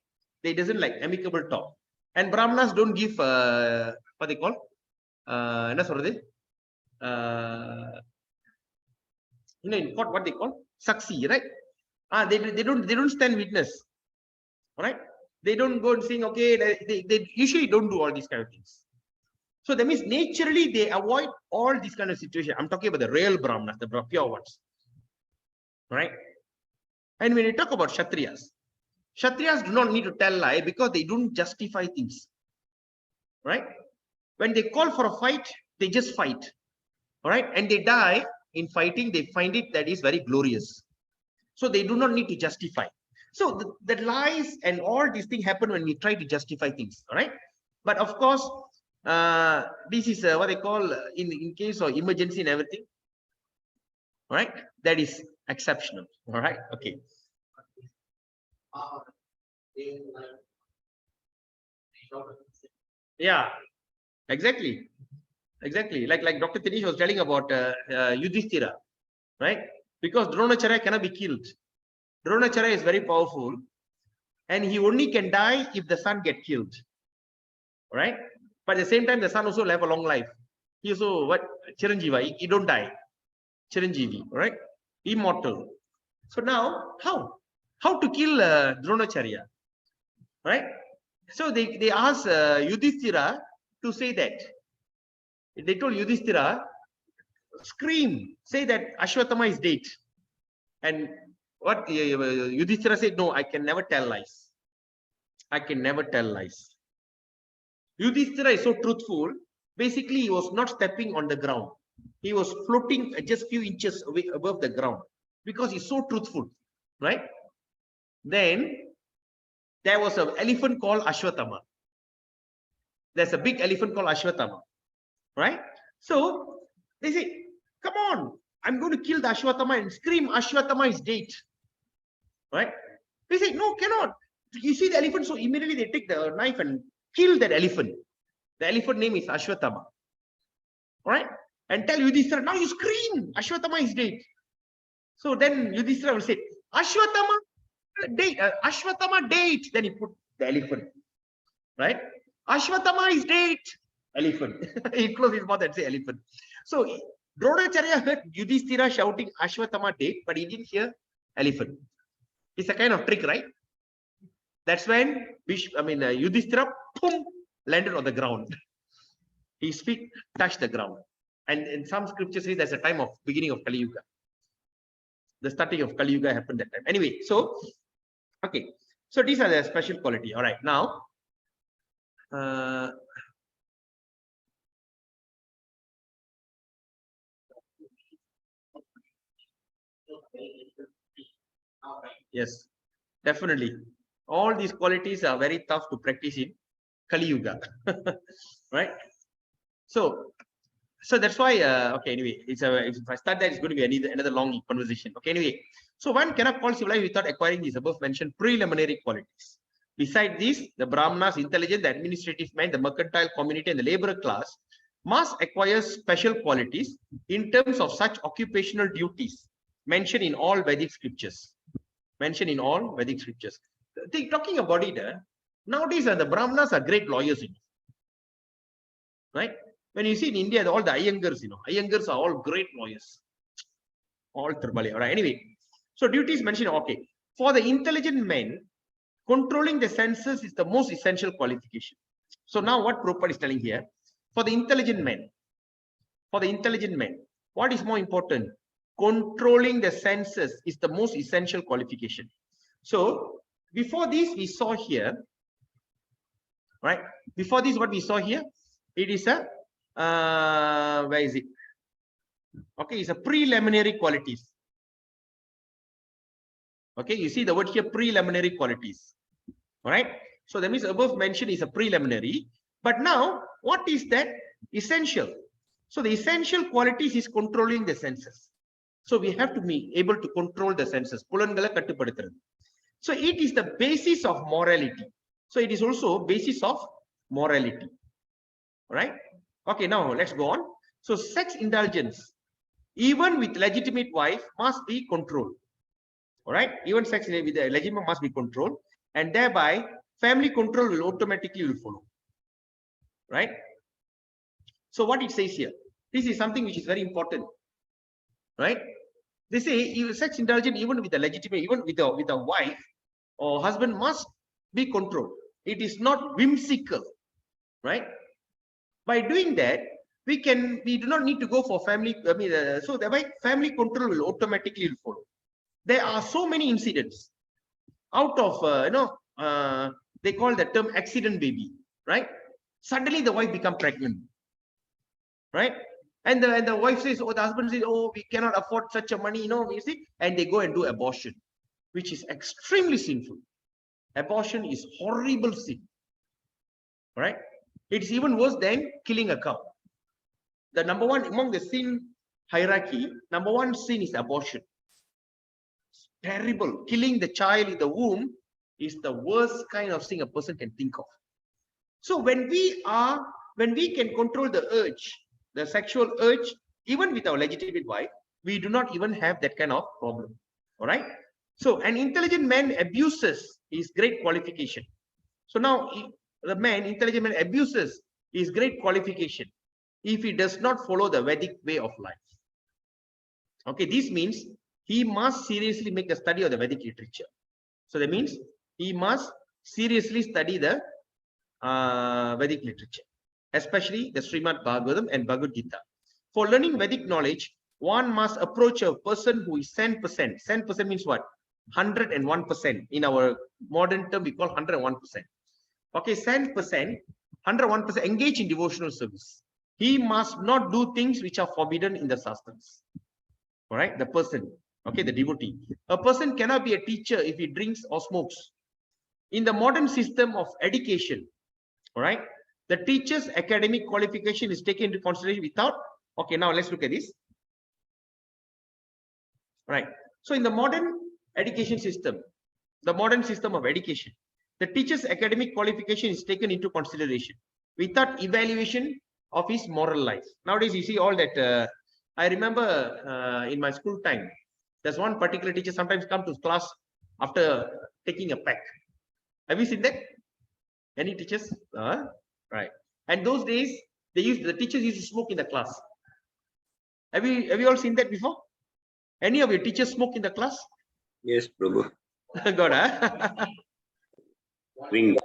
they doesn't like amicable talk. And Brahmanas don't give what they call in court, what they call saksi, right? They don't stand witness. Right? They don't go and sing, okay, they usually don't do all these kind of things. So that means naturally they avoid all these kind of situations. I'm talking about the real Brahmanas, the pure ones. Right? And when you talk about Kshatriyas, Kshatriyas do not need to tell lie because they don't justify things. Right? When they call for a fight, they just fight. All right? And they die in fighting, they find it that is very glorious. So they do not need to justify. So the lies and all these things happen when we try to justify things. All right? But of course, this is what they call in case of emergency and everything. All right? That is exceptional. All right? Okay. Yeah, exactly. Exactly. Like Dr. Tinish was telling about Yudhishthira, right? Because Dronacharya cannot be killed. Dronacharya is very powerful and he only can die if the son get killed. Right? But at the same time, the son also will have a long life. He also, what? Chiranjeevi, he don't die. Chiranjeevi, right? Immortal. So now, how? How to kill Dronacharya? Right? So they asked Yudhishthira to say that. They told Yudhishthira, scream, say that Ashwatthama is dead. And what Yudhishthira said, no, I can never tell lies. I can never tell lies. Yudhishthira is so truthful. Basically, he was not stepping on the ground. He was floating just few inches away above the ground because he's so truthful, right? Then there was an elephant called Ashwatthama. There's a big elephant called Ashwatthama, right? So they say, come on, I'm going to kill the Ashwatthama and scream, Ashwatthama is dead, right? They say, no, cannot. You see the elephant, so immediately they take the knife and kill that elephant. The elephant name is Ashwatthama, all right? And tell Yudhishthira, now you scream, Ashwatthama is dead. So then Yudhishthira will say, Ashwatthama dead, Ashwatthama dead. Then he put the elephant, right? Ashwatthama is dead. Elephant. He closed his mouth and say elephant. So Dronacharya heard Yudhishthira shouting Ashwatthama dead, but he didn't hear elephant. It's a kind of trick, right? That's when Yudhishthira boom, landed on the ground. His feet touched the ground. And in some scriptures say there's a time of beginning of Kali Yuga. The starting of Kali Yuga happened that time. Anyway, so okay. So these are the special quality. All right. Now yes, definitely. All these qualities are very tough to practice in Kali Yuga, right? So that's why. Okay. Anyway, if I start that, it's going to be another long conversation. Okay. Anyway, so one cannot call civilized without acquiring these above mentioned preliminary qualities. Besides this, the Brahmanas, intelligent, the administrative men, the mercantile community, and the laborer class must acquire special qualities in terms of such occupational duties mentioned in all Vedic scriptures. Mentioned in all Vedic scriptures. Talking about it, nowadays the Brahmanas are great lawyers, right? When you see in India, all the Iyengars, Iyengars are all great lawyers. All Tribali. All right. Anyway, so duties mentioned, okay. For the intelligent men, controlling the senses is the most essential qualification. So now what Prabhupada is telling here, for the intelligent men, what is more important? Controlling the senses is the most essential qualification. So before this, we saw here, right? Before this, what we saw here, it is a, where is it? Okay, it's a preliminary qualities. Okay, you see the word here, preliminary qualities. All right. So that means above mentioned is a preliminary. But now, what is that? Essential. So the essential qualities is controlling the senses. So we have to be able to control the senses. So it is the basis of morality. So it is also basis of morality. All right. Okay, now let's go on. So sex indulgence, even with legitimate wife, must be controlled. All right. Even sex with a legitimate must be controlled. And thereby, family control will automatically follow. Right? So what it says here, this is something which is very important. Right? They say sex indulgence, even with a legitimate, even with a wife or husband, must be controlled. It is not whimsical. Right? By doing that, we do not need to go for family. So thereby family control will automatically follow. There are so many incidents. out of, they call the term accident baby, right? Suddenly the wife become pregnant, right? And the wife says, oh, the husband says, oh, we cannot afford such a money, you see, and they go and do abortion, which is extremely sinful. Abortion is horrible sin, right? It's even worse than killing a cow. The number one among the sin hierarchy, number one sin is abortion. It's terrible. Killing the child in the womb is the worst kind of thing a person can think of. So when we can control the urge, the sexual urge, even with our legitimate wife, we do not even have that kind of problem. All right. So an intelligent man abuses his great qualification. So now the intelligent man abuses his great qualification if he does not follow the Vedic way of life. Okay, this means he must seriously make a study of the Vedic literature. So that means he must seriously study the Vedic literature, especially the Srimad Bhagavatam and Bhagavad Gita. For learning Vedic knowledge, one must approach a person who is 100%. 100% means what? 101%. In our modern term, we call 101%. Okay, 100%, 101% engage in devotional service. He must not do things which are forbidden in the Shastras. All right, the person, okay, the devotee. A person cannot be a teacher if he drinks or smokes. In the modern system of education, all right, the teacher's academic qualification is taken into consideration without. Okay, now let's look at this. All right. So in the modern education system, the modern system of education, the teacher's academic qualification is taken into consideration without evaluation of his moral life. Nowadays, you see all that. I remember in my school time, there's one particular teacher sometimes come to class after taking a peck. Have you seen that? Any teachers? Right. And those days, the teachers used to smoke in the class. Have you all seen that before? Any of your teachers smoke in the class? Yes, Prabhu. God, huh? Ring.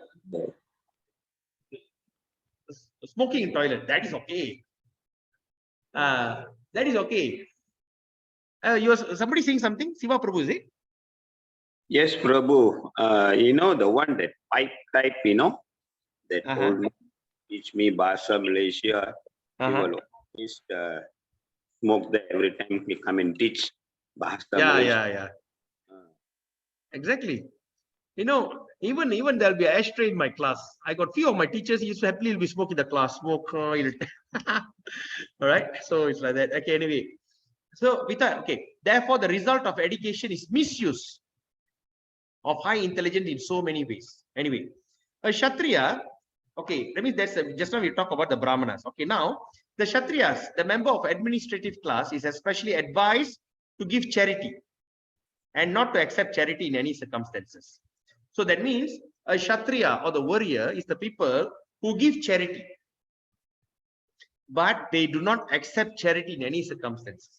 Smoking in toilet, that is okay. That is okay. Somebody saying something? Siva Prabhu, is it? Yes, Prabhu. The one that pipe type, that told me, teach me Bhasha Malaysia. He will always smoke there every time he come and teach Bhasha Malaysia. Yeah. Exactly. Even there'll be an ashtray in my class. I got few of my teachers used to happily be smoking in the class. Smoke. All right. So it's like that. Okay. Anyway. So therefore, the result of education is misuse of high intelligence in so many ways. Anyway, a Kshatriya. Okay, that means that's just now we talk about the Brahmanas. Okay, now the Kshatriyas, the member of administrative class, is especially advised to give charity and not to accept charity in any circumstances. So that means a Kshatriya or the warrior is the people who give charity, but they do not accept charity in any circumstances.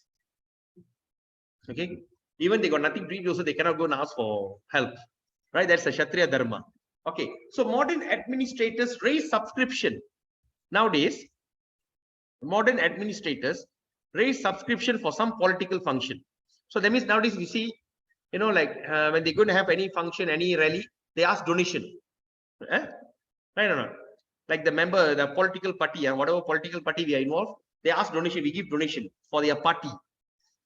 Okay, even they got nothing to eat, also they cannot go and ask for help, right? That's the Kshatriya Dharma. Okay, so modern administrators raise subscription. Nowadays, modern administrators raise subscription for some political function. So that means nowadays we see, when they're going to have any function, any rally, they ask donation. Right or not? Like the political party, whatever political party we are involved, they ask donation, we give donation for their party.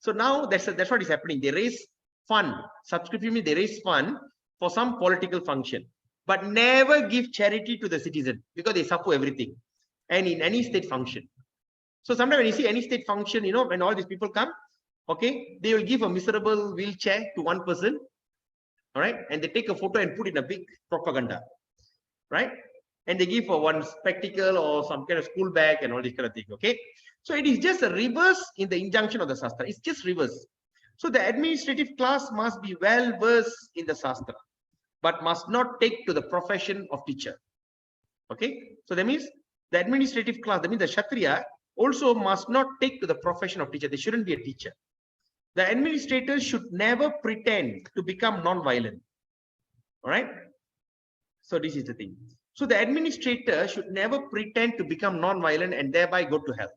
So now that's what is happening. They raise fund. Subscription means they raise fund for some political function, but never give charity to the citizen because they suffer everything. And in any state function. So sometimes when you see any state function, when all these people come, okay, they will give a miserable wheelchair to one person, all right, and they take a photo and put in a big propaganda, right? And they give for one spectacle or some kind of school bag and all this kind of thing, okay? So it is just a reverse in the injunction of the Shastra. It's just reverse. So the administrative class must be well versed in the Shastra, but must not take to the profession of teacher, okay? So that means the administrative class, that means the Kshatriya, also must not take to the profession of teacher. They shouldn't be a teacher. The administrators should never pretend to become non-violent. All right. So this is the thing. So the administrator should never pretend to become non-violent and thereby go to hell.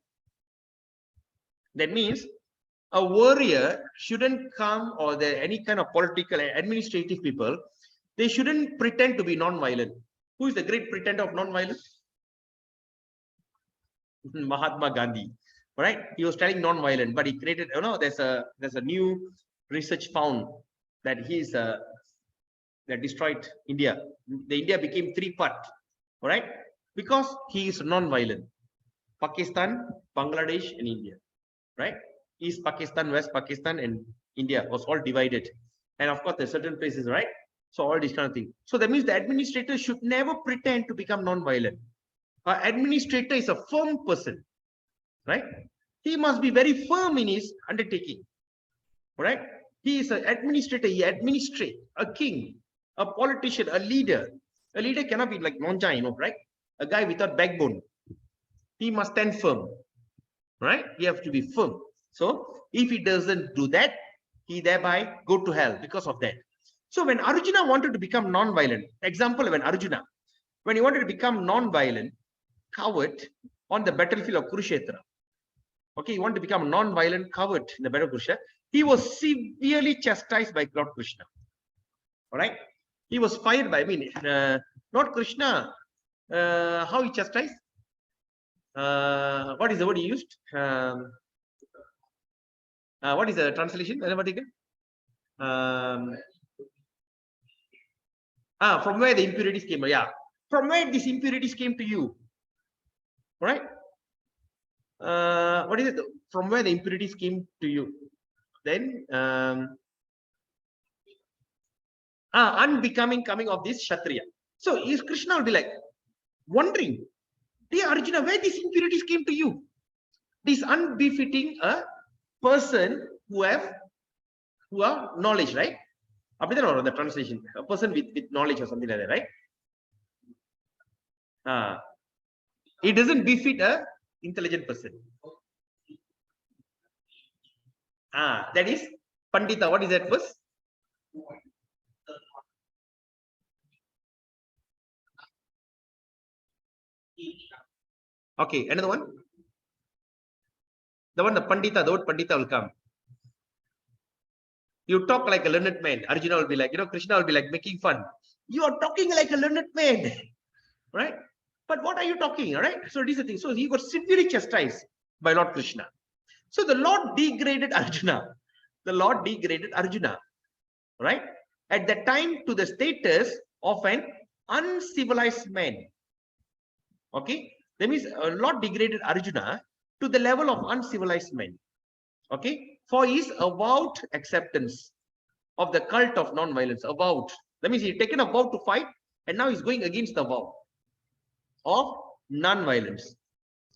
That means a warrior shouldn't come, or any kind of political and administrative people they shouldn't pretend to be non-violent. Who is the great pretender of non-violence? Mahatma Gandhi, right? He was telling non-violent, but he created, there's a new research found that he's that destroyed India. The India became three-part, all right? Because he is non-violent. Pakistan, Bangladesh, and India, right? East Pakistan, West Pakistan, and India was all divided. And of course, there's certain places, right? So all these kind of things. So that means the administrator should never pretend to become non-violent. An administrator is a firm person, right? He must be very firm in his undertaking, right? He is an administrator. He administrates. A king, a politician, a leader. A leader cannot be like Monja, right? A guy without backbone. He must stand firm, right? He has to be firm. So if he doesn't do that, he thereby go to hell because of that. So when Arjuna wanted to become non-violent, example, when he wanted to become non-violent, coward on the battlefield of Kurukshetra. Okay, he wanted to become a non-violent coward in the battle of Kurukshetra. He was severely chastised by Lord Krishna. All right, he was fired by, not Krishna. How he chastised? What is the word he used? What is the translation? From where the impurities came. Yeah, from where these impurities came to you, right? What is it? From where the impurities came to you? Then unbecoming coming of this Kshatriya. So is Krishna will be like wondering, dear Arjuna, where these impurities came to you? This unbefitting a person who are knowledge, right? Or the translation, a person with knowledge or something like that, right? It doesn't befit a intelligent person. That is Pandita. What is that verse? Okay, another one. The Pandita, the word Pandita will come. You talk like a learned man. Arjuna will be like, Krishna will be like making fun. You are talking like a learned man, right? But what are you talking, all right? So this is the thing. So he got severely chastised by Lord Krishna. So the Lord degraded Arjuna. The Lord degraded Arjuna, right? At that time to the status of an uncivilized man. Okay? That means a Lord degraded Arjuna to the level of uncivilized man. Okay? For his avowed acceptance of the cult of non-violence. Avowed. That means he's taken a vow to fight and now he's going against the vow of non-violence.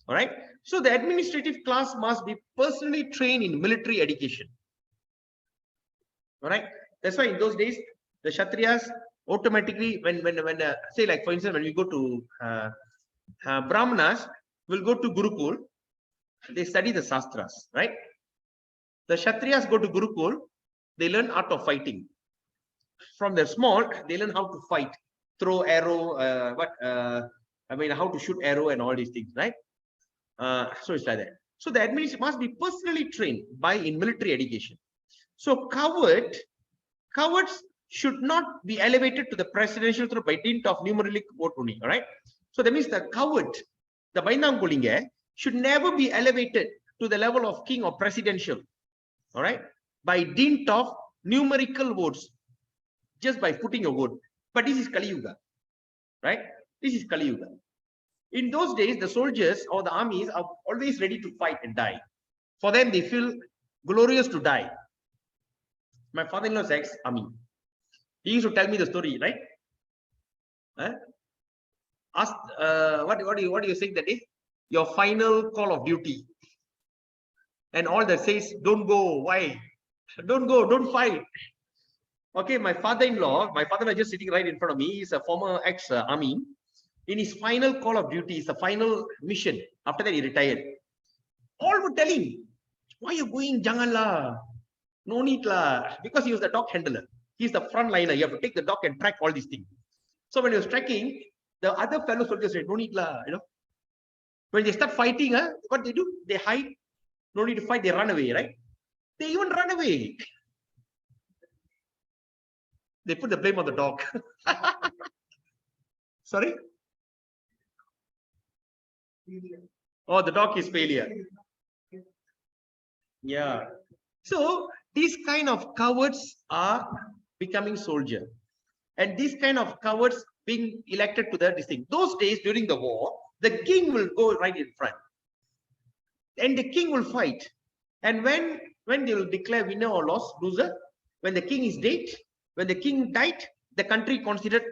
All right? So the administrative class must be personally trained in military education. All right? That's why in those days, the Kshatriyas automatically, when say like for instance, when we go to Brahmanas, will go to Gurukul, they study the Shastras, right? The Kshatriyas go to Gurukul, they learn art of fighting. From their small, they learn how to fight, throw arrow, how to shoot arrow and all these things, right? So it's like that. So the administration must be personally trained in military education. So cowards should not be elevated to the presidential throne by dint of numeric vote only. All right. So that means the coward, the Bainam should never be elevated to the level of king or presidential. All right. By dint of numerical votes, just by putting a vote. But this is Kali Yuga, right? This is Kali Yuga. In those days, the soldiers or the armies are always ready to fight and die. For them, they feel glorious to die. My father-in-law's ex-army. He used to tell me the story, right? What do you think that is? Your final call of duty. And all that says, don't go. Why? Don't go, don't fight. Okay, my father-in-law just sitting right in front of me. He's a former ex-army. In his final call of duty, it's the final mission. After that, he retired. All would tell him, why are you going? Janganlah. No need lah. Because he was the dog handler. He's the front liner. You have to take the dog and track all these things. So when he was tracking, the other fellow soldiers said, no need lah. When they start fighting, what they do? They hide. No need to fight. They run away, right? They even run away. They put the blame on the dog. Sorry? Oh, the dog is failure. Yeah. So these kind of cowards are becoming soldier. And these kind of cowards being elected to this thing. Those days during the war, the king will go right in front. And the king will fight. And when they will declare winner or loser, when the king is dead, when the king died, the country considered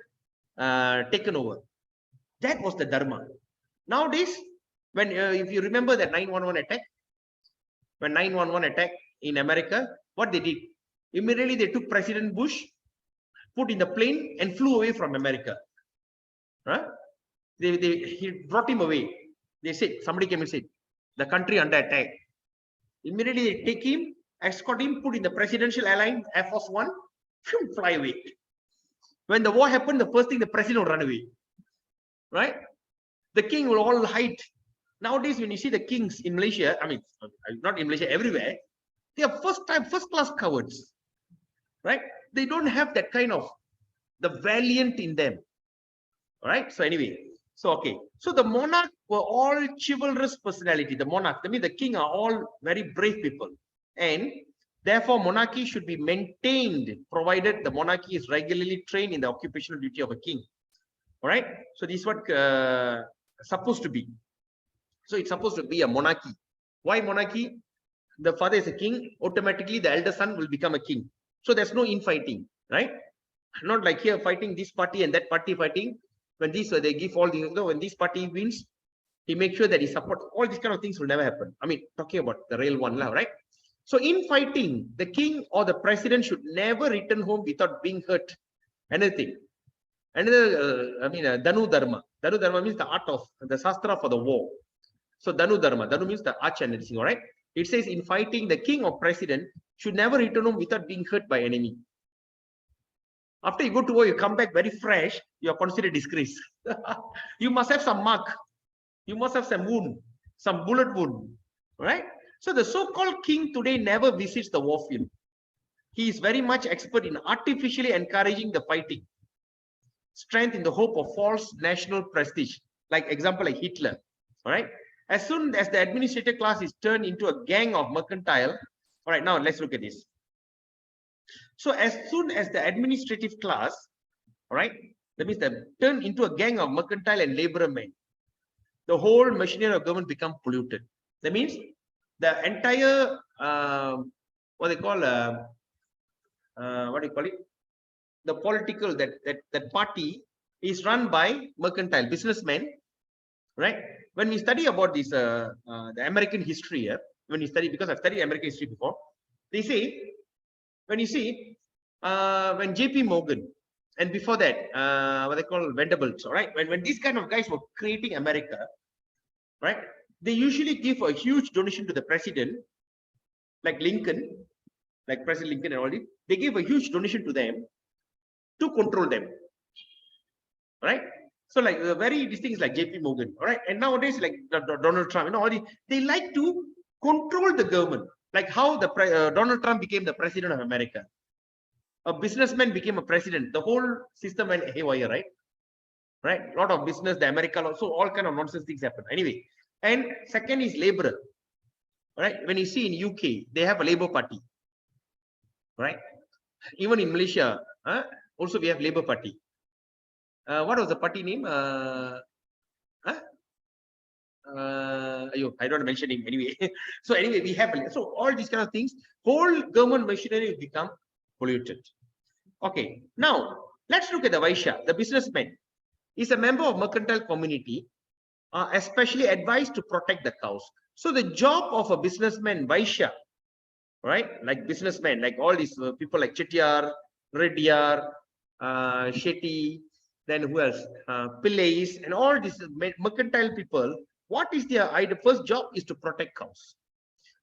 taken over. That was the dharma. Nowadays, when if you remember that 9/11 attack, when 9/11 attack in America, what they did? Immediately they took President Bush, put in the plane and flew away from America. Huh? He brought him away. They said, somebody came and said, the country under attack. Immediately they take him, escort him, put in the presidential airline, Air Force One, fly away. When the war happened, the first thing the president will run away. Right? The king will all hide. Nowadays, when you see the kings in Malaysia, I mean, not in Malaysia, everywhere, they are first class cowards. Right? They don't have that kind of the valiant in them. All right. So anyway, so okay. So the monarch were all chivalrous personality. The monarch, I mean the king, are all very brave people, and therefore monarchy should be maintained, provided the monarchy is regularly trained in the occupational duty of a king. All right. So this is what supposed to be. So it's supposed to be a monarchy. Why monarchy? The father is a king. Automatically, the elder son will become a king. So there's no infighting, right? Not like here fighting this party and that party fighting. When they give all the, when this party wins, he makes sure that he supports. All these kind of things will never happen. I mean, talking about the real one now, right? So in fighting, the king or the president should never return home without being hurt. Anything. Another, Danu Dharma. Danu Dharma means the art of the Shastra for the war. So Danu Dharma. Danu means the arch and everything, all right? It says in fighting, the king or president should never return home without being hurt by enemy. After you go to war, you come back very fresh, you are considered disgrace. You must have some mark. You must have some wound, some bullet wound, right? So the so-called king today never visits the war field. He is very much expert in artificially encouraging the fighting. Strength in the hope of false national prestige. Like example, like Hitler, all right? As soon as the administrative class is turned into a gang of mercantile, all right, now let's look at this. So as soon as the administrative class, all right, that means they turn into a gang of mercantile and laborer men, the whole machinery of government become polluted. That means the entire what do you call it? The political that party is run by mercantile businessmen, right? When we study about this the American history here, when you study, because I've studied American history before, they say, when you see when JP Morgan and before that what they call Vanderbilt, all right, when these kind of guys were creating America, right, they usually give a huge donation to the president, like Lincoln, like President Lincoln and all this. They give a huge donation to them to control them, right? So like very these things like JP Morgan, all right, and nowadays like Donald Trump, you know, all these, they like to control the government, like how the Donald Trump became the president of America. A businessman became a president. The whole system went haywire, right? Right. A lot of business, the American also, all kind of nonsense things happen. Anyway, and second is laborer. Right. When you see in UK, they have a Labour Party. Right. Even in Malaysia, also we have Labour Party. What was the party name? I don't mention him anyway. So anyway, we have, so all these kind of things, whole government machinery will become polluted. Okay, now let's look at the Vaishya, the businessman. Is a member of mercantile community, especially advised to protect the cows. So the job of a businessman, Vaishya, right, like businessmen, like all these people like Chettiar, Reddyar, Shetty, then who else, Pillais, and all these mercantile people, what is their first job is to protect cows.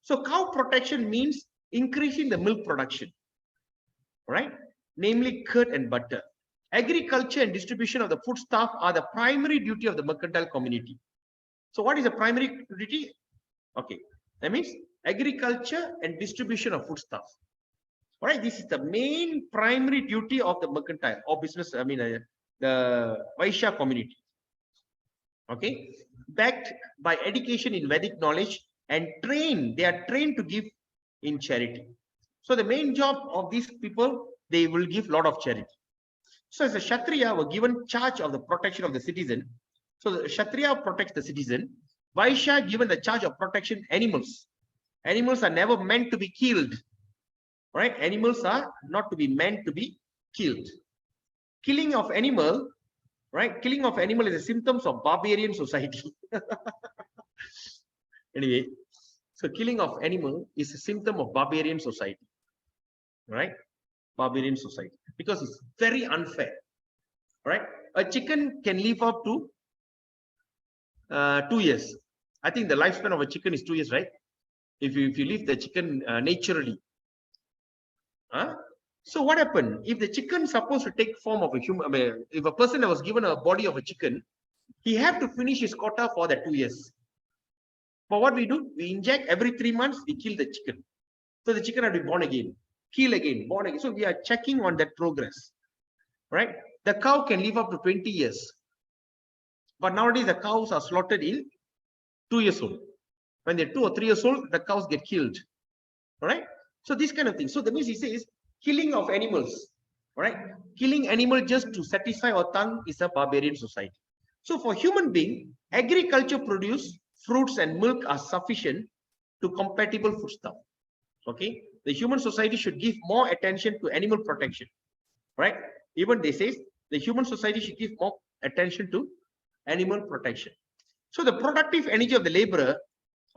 So cow protection means increasing the milk production, right? Namely curd and butter. Agriculture and distribution of the foodstuff are the primary duty of the mercantile community. So what is the primary duty? Okay, that means agriculture and distribution of foodstuff. All right, this is the main primary duty of the mercantile or business, the Vaishya community. Okay, backed by education in Vedic knowledge and they are trained to give in charity. So the main job of these people, they will give a lot of charity. So as a Kshatriya were given charge of the protection of the citizen. So the Kshatriya protects the citizen. Vaishya given the charge of protection animals. Animals are never meant to be killed. Right? Animals are not to be meant to be killed. Killing of animal, right? Killing of animal is a symptoms of barbarian society. Anyway, so killing of animal is a symptom of barbarian society. Right? Barbarian society, because it's very unfair. Right? A chicken can live up to 2 years. I think the lifespan of a chicken is 2 years, right? If you leave the chicken naturally. So what happened if the chicken supposed to take form of a human? If a person was given a body of a chicken, he have to finish his quota for that 2 years. But what we do, we inject every 3 months, we kill the chicken. So the chicken have to be born again, kill again, born again. So we are checking on that progress, right? The cow can live up to 20 years. But nowadays the cows are slaughtered in 2 years old. When they're 2 or 3 years old, the cows get killed. All right. So this kind of thing. So that means he says killing of animals. All right. Killing animal just to satisfy our tongue is a barbarian society. So for human being, agriculture produce fruits and milk are sufficient to compatible foodstuff. Okay. The human society should give more attention to animal protection. Right. Even they say the human society should give more attention to animal protection. So the productive energy of the laborer.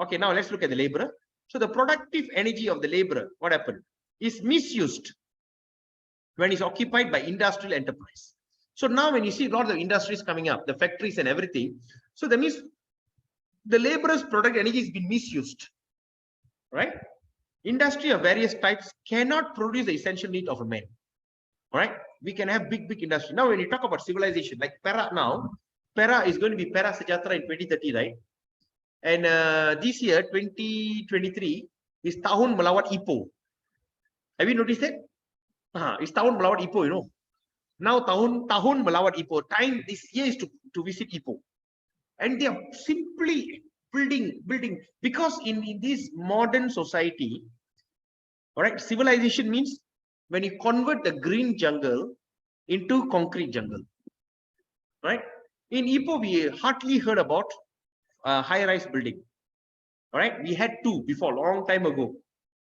Okay, now let's look at the laborer. So the productive energy of the laborer, what happened, is misused when it's occupied by industrial enterprise. So now when you see a lot of industries coming up, the factories and everything, so that means the laborer's product energy has been misused, right? Industry of various types cannot produce the essential need of a man, all right? We can have big industry. Now when you talk about civilization, like Para now, Para is going to be Para Sejahtera in 2030, right? And this year, 2023, is Tahun Melawat Ipoh. Have you noticed that? It's Tahun Melawat Ipoh, you know. Now Tahun Melawat Ipoh. Time this year is to visit Ipoh. And they are simply building. Because in this modern society, all right, civilization means when you convert the green jungle into concrete jungle. Right? In Ipoh, we hardly heard about high-rise building. All right, we had 2 before, long time ago,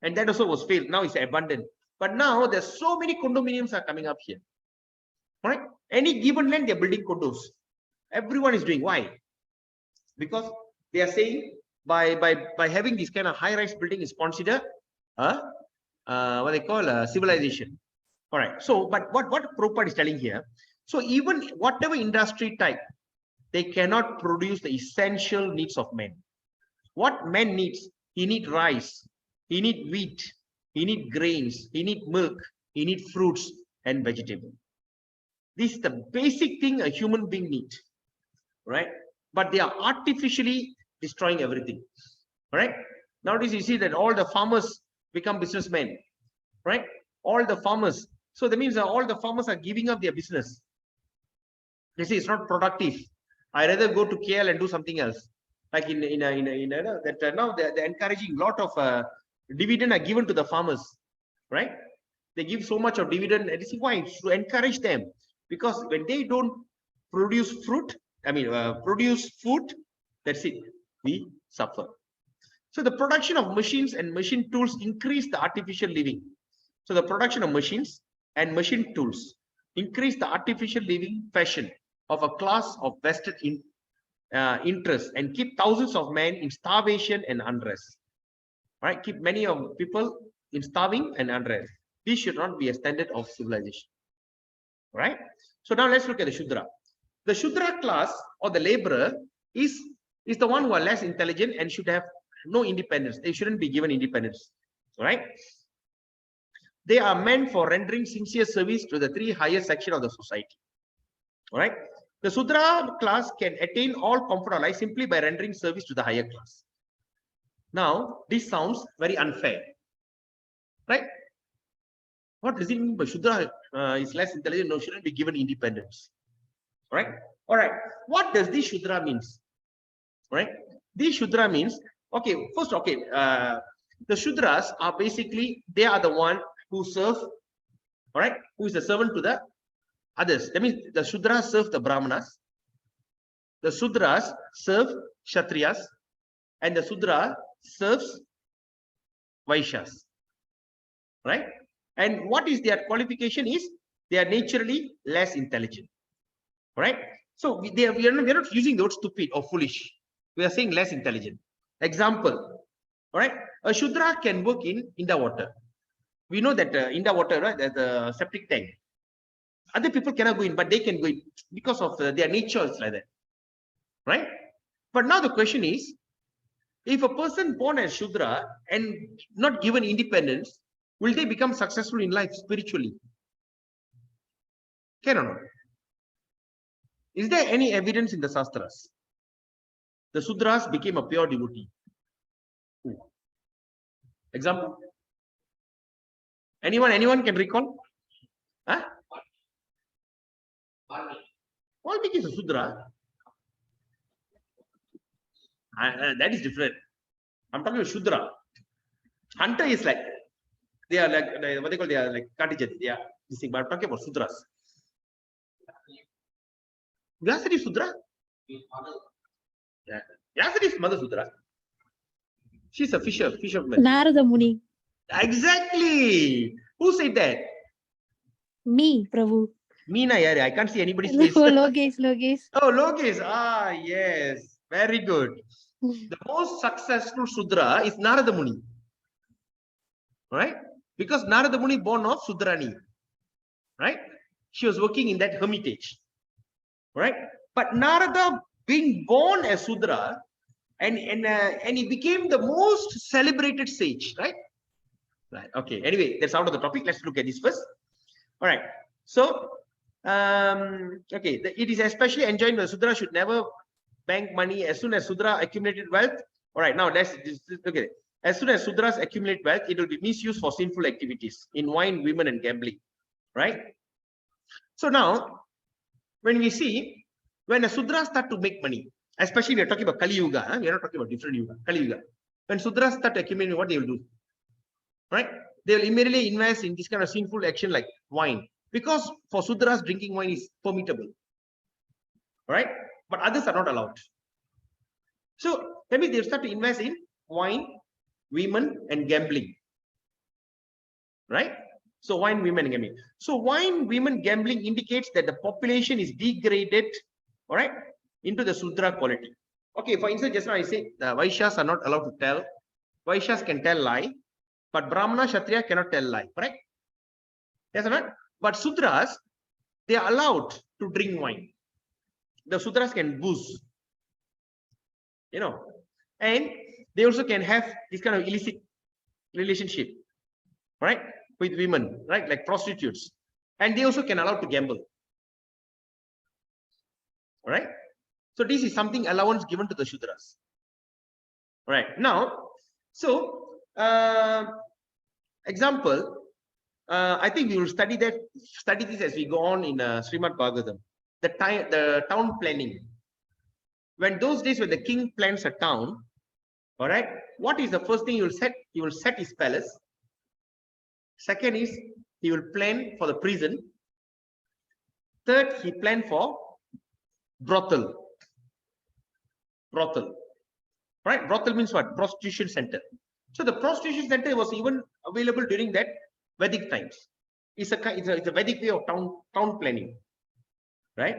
and that also was failed. Now it's abundant. But now there's so many condominiums are coming up here. All right, any given land they're building condos. Everyone is doing. Why? Because they are saying by having this kind of high-rise building is considered what they call civilization. All right. So, but what Prabhupada is telling here. So even whatever industry type, they cannot produce the essential needs of men. What man needs? He needs rice, he needs wheat, he needs grains, he needs milk, he needs fruits and vegetables. This is the basic thing a human being needs, right? But they are artificially destroying everything, right? Nowadays you see that all the farmers become businessmen, right? All the farmers. So that means that all the farmers are giving up their business. They say it's not productive. I rather go to KL and do something else. Like now they're encouraging a lot of dividend are given to the farmers, right? They give so much of dividend, and this is why to encourage them, because when they don't produce fruit, produce food, that's it, we suffer. So the production of machines and machine tools increase the artificial living. So the production of machines and machine tools increase the artificial living fashion of a class of vested interest and keep thousands of men in starvation and unrest. Right? Keep many of people in starving and unrest. This should not be a standard of civilization. Right? So now let's look at the Shudra. The Shudra class or the laborer is the one who are less intelligent and should have no independence. They shouldn't be given independence. Right? They are meant for rendering sincere service to the 3 highest sections of the society. All right? The Sudra class can attain all comfort of life simply by rendering service to the higher class. Now, this sounds very unfair, right? What does it mean by Shudra is less intelligent? No, shouldn't be given independence. Right? All right. What does this Shudra means? Right? This Shudra means, okay, first, okay, the Shudras are basically, they are the one who serve, all right, who is the servant to the others. That means the Shudras serve the Brahmanas, the Sudras serve Kshatriyas, and the Sudra serves Vaishyas. Right? And what is their qualification is they are naturally less intelligent. Right? So we are not using the word stupid or foolish. We are saying less intelligent. Example, all right? A Shudra can work in the water. We know that in the water, right, there's a septic tank. Other people cannot go in, but they can go in because of their nature is like that. Right? But now the question is, if a person born as Shudra and not given independence, will they become successful in life spiritually? Can or not? Is there any evidence in the Shastras? The Sudras became a pure devotee. Example? Anyone can recall? Huh? Valmiki is a Sudra. That is different. I'm talking about Shudra. Hunter is like, they are like, what they call, they are like Katijati. They are this thing, but I'm talking about Sudras. Vyasadi is Sudra? Yeah. Vyasadi is Mother Sudra. She's a fisherman. Narada Muni. Exactly. Who said that? Me, Prabhu. Meena, yeah, I can't see anybody's face. Oh, Logesh. Oh, Logesh. Ah, yes. Very good. The most successful Sudra is Narada Muni. Right? Because Narada Muni born of Sudrani. Right? She was working in that hermitage. Right? But Narada being born as Sudra and he became the most celebrated sage. Right? Right. Okay. Anyway, that's out of the topic. Let's look at this first. All right. So, okay. It is especially enjoined that Sudra should never bank money as soon as Sudra accumulated wealth. All right. Now, let's look at it. As soon as Sudras accumulate wealth, it will be misused for sinful activities in wine, women, and gambling. Right? So now, when we see, when a Sudra start to make money, especially we are talking about Kali Yuga, we are not talking about different Yuga, Kali Yuga. When Sudras start accumulating, what they will do? Right? They will immediately invest in this kind of sinful action like wine. Because for Sudras, drinking wine is permissible. Right? But others are not allowed. So that means they will start to invest in wine, women, and gambling. Right? So wine, women, and gambling. So wine, women, gambling indicates that the population is degraded, all right, into the Sudra quality. Okay, for instance, just now I say the Vaishyas are not allowed to tell. Vaishyas can tell lie, but Brahmana, Kshatriya cannot tell lie, correct? Yes or not? But Sudras, they are allowed to drink wine. The Sudras can booze, you know, and they also can have this kind of illicit relationship, right, with women, right, like prostitutes, and they also can allow to gamble. All right. So this is something allowance given to the Shudras. All right. Now, so example, I think we will study this as we go on in Srimad Bhagavatam. The town planning. When those days when the king plans a town, all right, what is the first thing you will set? He will set his palace. Second is he will plan for the prison. Third, he planned for brothel. Brothel. Right? Brothel means what? Prostitution center. So the prostitution center was even available during that Vedic times. It's a Vedic way of town planning. Right?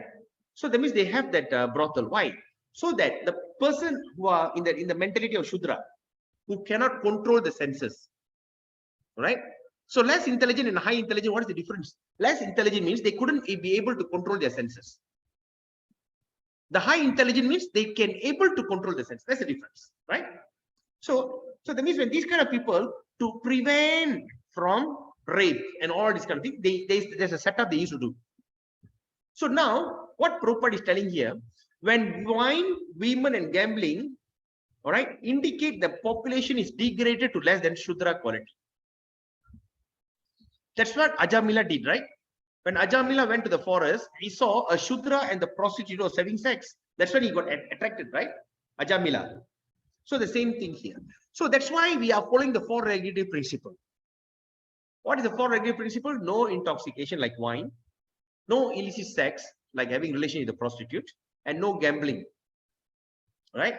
So that means they have that brothel. Why? So that the person who are in the mentality of Shudra, who cannot control the senses. Right? So less intelligent and high intelligent, what is the difference? Less intelligent means they couldn't be able to control their senses. The high intelligent means they can able to control the sense. That's the difference, right? So that means when these kind of people, to prevent from rape and all this kind of thing, there's a setup they used to do. So now what Prabhupada is telling here, when wine, women, and gambling, all right, indicate the population is degraded to less than Shudra quality. That's what Ajamila did, right? When Ajamila went to the forest, he saw a Shudra and the prostitute was having sex. That's when he got attracted, right? Ajamila. So the same thing here. So that's why we are following the four regulative principle. What is the four regulative principle? No intoxication like wine, no illicit sex like having relation with the prostitute, and no gambling, right?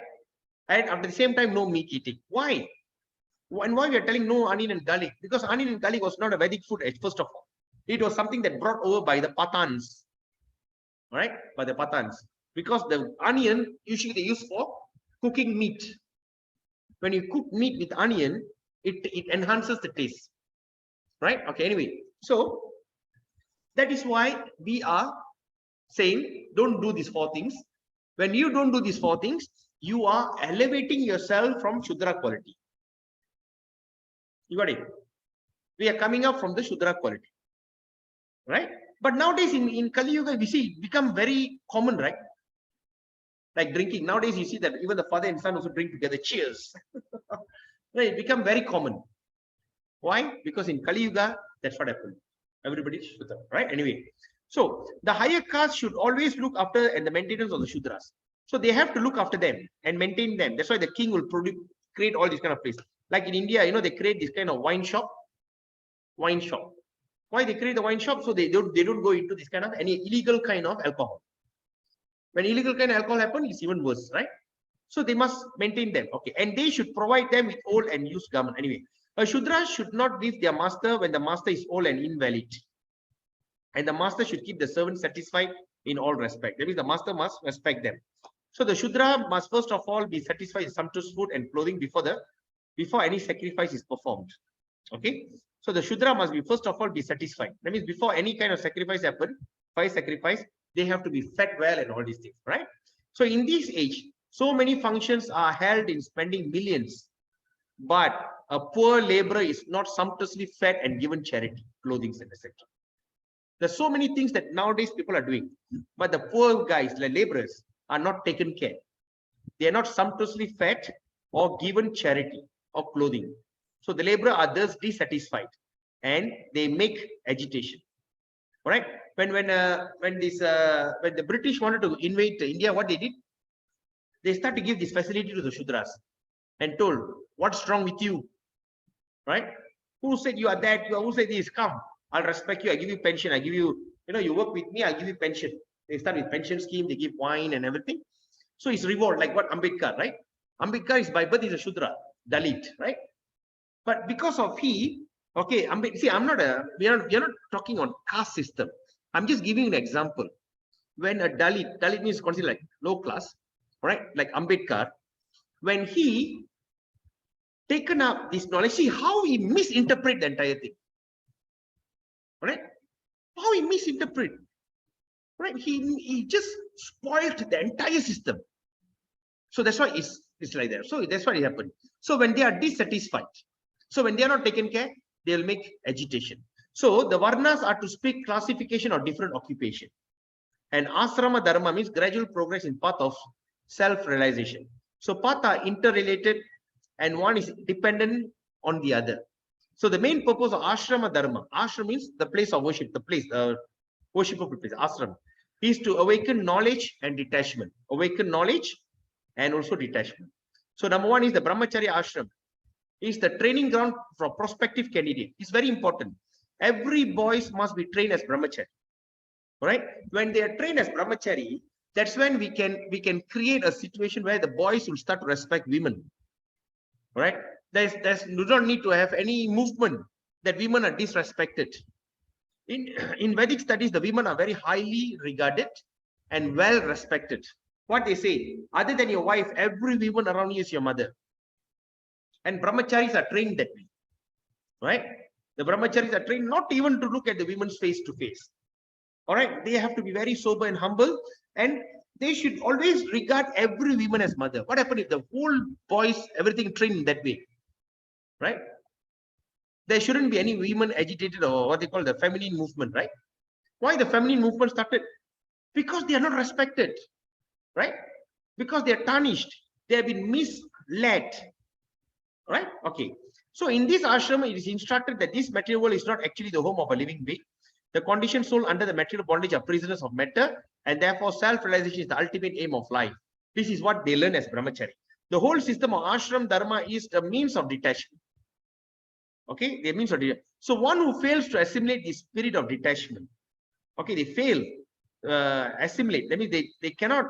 And at the same time, no meat eating. Why? And why we are telling no onion and garlic? Because onion and garlic was not a Vedic food, first of all. It was something that brought over by the Pathans, right? By the Pathans. Because the onion usually they use for cooking meat. When you cook meat with onion, it enhances the taste, right? Okay, anyway. So that is why we are saying don't do these four things. When you don't do these four things, you are elevating yourself from Shudra quality. You got it? We are coming up from the Shudra quality, right? But nowadays in Kali Yuga, we see it become very common, right? Like drinking. Nowadays, you see that even the father and son also drink together. Cheers. Right? It become very common. Why? Because in Kali Yuga, that's what happened. Everybody Shudra, right? Anyway, so the higher caste should always look after and the maintenance of the Shudras. So they have to look after them and maintain them. That's why the king will create all these kind of places. Like in India, you know, they create this kind of wine shop. Wine shop. Why they create the wine shop? So they don't go into this kind of any illegal kind of alcohol. When illegal kind of alcohol happens, it's even worse, right? So they must maintain them. Okay. And they should provide them with old and used garment. Anyway, a Shudra should not leave their master when the master is old and invalid. And the master should keep the servant satisfied in all respect. That means the master must respect them. So the Shudra must first of all be satisfied with sumptuous food and clothing before any sacrifice is performed. Okay. So the Shudra must be first of all be satisfied. That means before any kind of sacrifice happen, fire sacrifice, they have to be fed well and all these things, right? So in this age, so many functions are held in spending millions, but a poor laborer is not sumptuously fed and given charity, clothing, etc. There's so many things that nowadays people are doing, but the poor guys, the laborers, are not taken care. They are not sumptuously fed or given charity or clothing. So the laborer are thus dissatisfied and they make agitation. All right. When the British wanted to invade India, what they did? They start to give this facility to the Shudras and told, what's wrong with you? Right? Who said you are that? Who said this? Come, I'll respect you. I give you pension. I give you, you work with me. I'll give you pension. They start with pension scheme. They give wine and everything. So it's reward, like what Ambedkar, right? Ambedkar is by birth is a Shudra, Dalit, right? But because of okay, see, we are not talking on caste system. I'm just giving an example. When a Dalit means considered like low class, right? Like Ambedkar, when he taken up this knowledge, see how he misinterpret the entire thing, right? How he misinterpret, right? He just spoiled the entire system. So that's why it's like that. So that's what happened. So when they are dissatisfied, so when they are not taken care, they will make agitation. So the Varnas are to speak classification of different occupation. And Asrama Dharma means gradual progress in path of self-realization. So path are interrelated and one is dependent on the other. So the main purpose of Ashrama Dharma, Ashrama means the place of worship, the place, worshipable place, Asrama, is to awaken knowledge and detachment. Awaken knowledge and also detachment. So number one is the Brahmacharya Ashram. Is the training ground for prospective candidate. It's very important. Every boys must be trained as brahmachari, right? When they are trained as brahmachari, that's when we can create a situation where the boys will start to respect women, right? You don't need to have any movement that women are disrespected. In Vedic studies, the women are very highly regarded and well respected. What they say, other than your wife, every woman around you is your mother. And brahmacharis are trained that way, right? The brahmacharis are trained not even to look at the women's face to face. All right, they have to be very sober and humble, and they should always regard every woman as mother. What happened if the whole boys, everything trained in that way, right? There shouldn't be any women agitated or what they call the feminine movement, right? Why the feminine movement started? Because they are not respected, right? Because they are tarnished. They have been misled. Right? Okay. So in this ashram, it is instructed that this material world is not actually the home of a living being. The conditioned soul under the material bondage are prisoners of matter, and therefore self-realization is the ultimate aim of life. This is what they learn as brahmachari. The whole system of ashram dharma is a means of detachment. Okay, the means of detachment. So one who fails to assimilate the spirit of detachment, okay, they fail assimilate. That means they cannot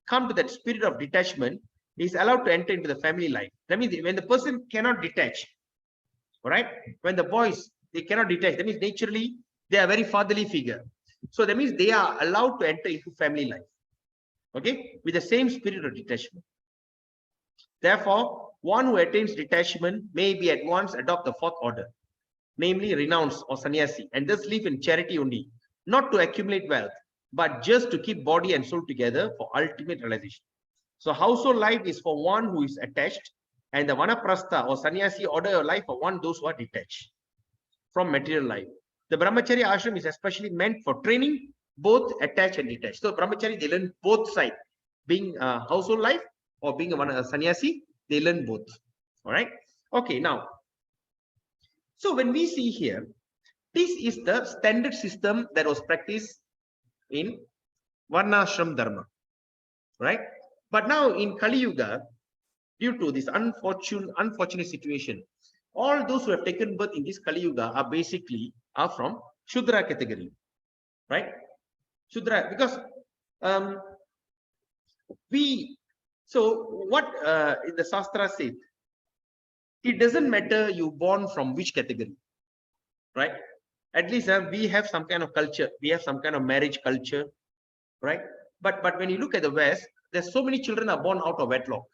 come to that spirit of detachment. Is allowed to enter into the family life. That means when the person cannot detach, all right, when the boys they cannot detach, that means naturally they are very fatherly figure. So that means they are allowed to enter into family life, okay, with the same spirit of detachment. Therefore, one who attains detachment may be at once adopt the fourth order, namely renounce or sannyasi, and thus live in charity only, not to accumulate wealth, but just to keep body and soul together for ultimate realization. So household life is for one who is attached, and the vanaprastha or sannyasi order of life for one those who are detached from material life. The brahmacharya ashram is especially meant for training both attached and detached. So brahmachari, they learn both sides, being a household life or being a sannyasi, they learn both. All right. Okay. Now, so when we see here, this is the standard system that was practiced in varnashram dharma, right? But now in Kali Yuga, due to this unfortunate situation, all those who have taken birth in this Kali Yuga are basically from Shudra category, right? Shudra, because what in the Shastra says, it doesn't matter you born from which category, right? At least we have some kind of culture, we have some kind of marriage culture, right? But when you look at the West, there's so many children are born out of wedlock,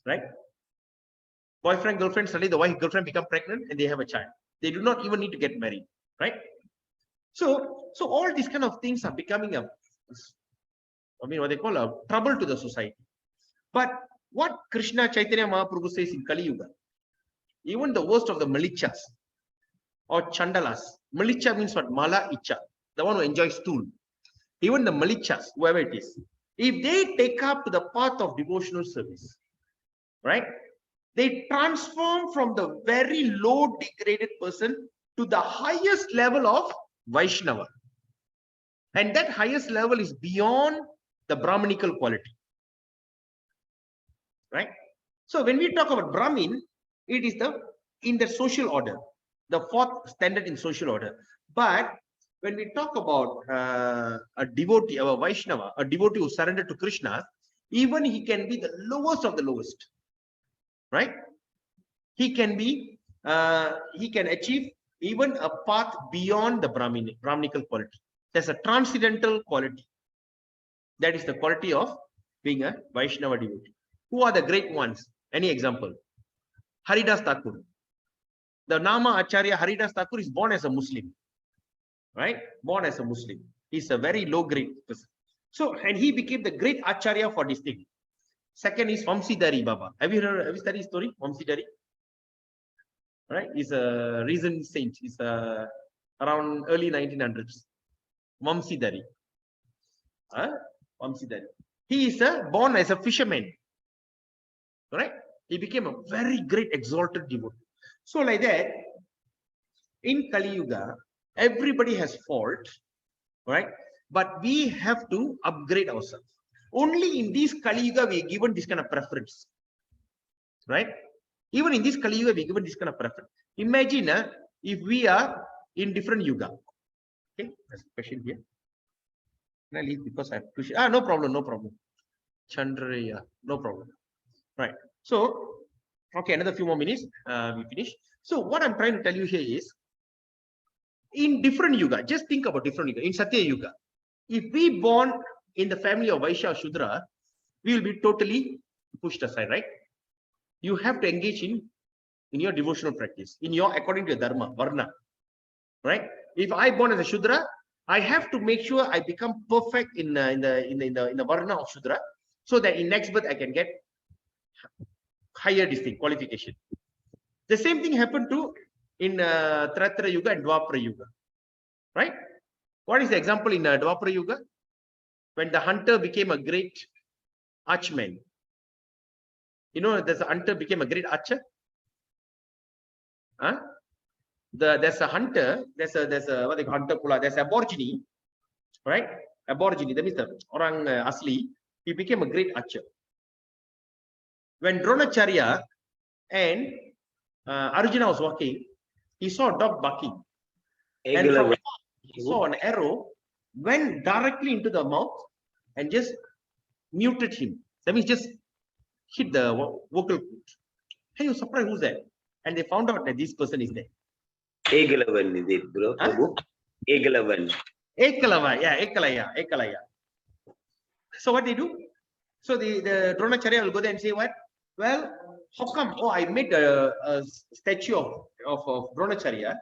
right? Boyfriend, girlfriend, suddenly the wife, girlfriend become pregnant and they have a child. They do not even need to get married, right? So all these kind of things are becoming what they call a trouble to the society. But what Krishna Chaitanya Mahaprabhu says in Kali Yuga, even the worst of the malichas or chandalas, malicha means what? Mala icha, the one who enjoys stool. Even the malichas, whoever it is, if they take up to the path of devotional service, right? They transform from the very low degraded person to the highest level of Vaishnava. And that highest level is beyond the Brahmanical quality. Right? So when we talk about Brahmin, it is in the social order, the fourth standard in social order. But when we talk about a devotee, a Vaishnava, a devotee who surrendered to Krishna, even he can be the lowest of the lowest. Right? He can achieve even a path beyond the Brahminical quality. There's a transcendental quality. That is the quality of being a Vaishnava devotee. Who are the great ones? Any example? Haridas Thakur. The Nama Acharya Haridas Thakur is born as a Muslim. Right? Born as a Muslim. He's a very low grade person. So, and he became the great Acharya for this thing. Second is Vamsidhari Baba. Have you studied his story? Vamsidhari? Right? He's a recent saint. He's around early 1900s. Vamsidhari. Vamsidhari. He is born as a fisherman. Right? He became a very great exalted devotee. So like that, in Kali Yuga, everybody has fault, right? But we have to upgrade ourselves. Only in this Kali Yuga, we are given this kind of preference, right? Even in this Kali Yuga, we are given this kind of preference. Imagine if we are in different Yuga. Okay, there's a question here. Can I leave because I have to? No problem, no problem. Chandraya, no problem. Right. So, okay, another few more minutes. We finish. So, what I'm trying to tell you here is, in different Yuga, just think about different Yuga. In Satya Yuga, if we born in the family of Vaishya or Shudra, we will be totally pushed aside, right? You have to engage in your devotional practice, according to your dharma, varna, right? If I born as a Shudra, I have to make sure I become perfect in the varna of Shudra, so that in next birth I can get higher distinct qualification. The same thing happened in Tratra Yuga and Dwapara Yuga, right? What is the example in Dwapara Yuga? When the hunter became a great archman. You know, the hunter became a great archer. Huh? There's a hunter, there's a what they call hunter pula, there's aborigine, right? Aborigine, that means the orang asli, he became a great archer. When Dronacharya and Arjuna was walking, he saw a dog barking. And from he saw an arrow, went directly into the mouth and just muted him. That means just hit the vocal cord. Hey, you surprised, who's that? And they found out that this person is there. Egalavan is it, bro? Prabhu? Egalavan. Ekalaya. So what they do? So the Dronacharya will go there and say, what? Well, how come? Oh, I made a statue of Dronacharya,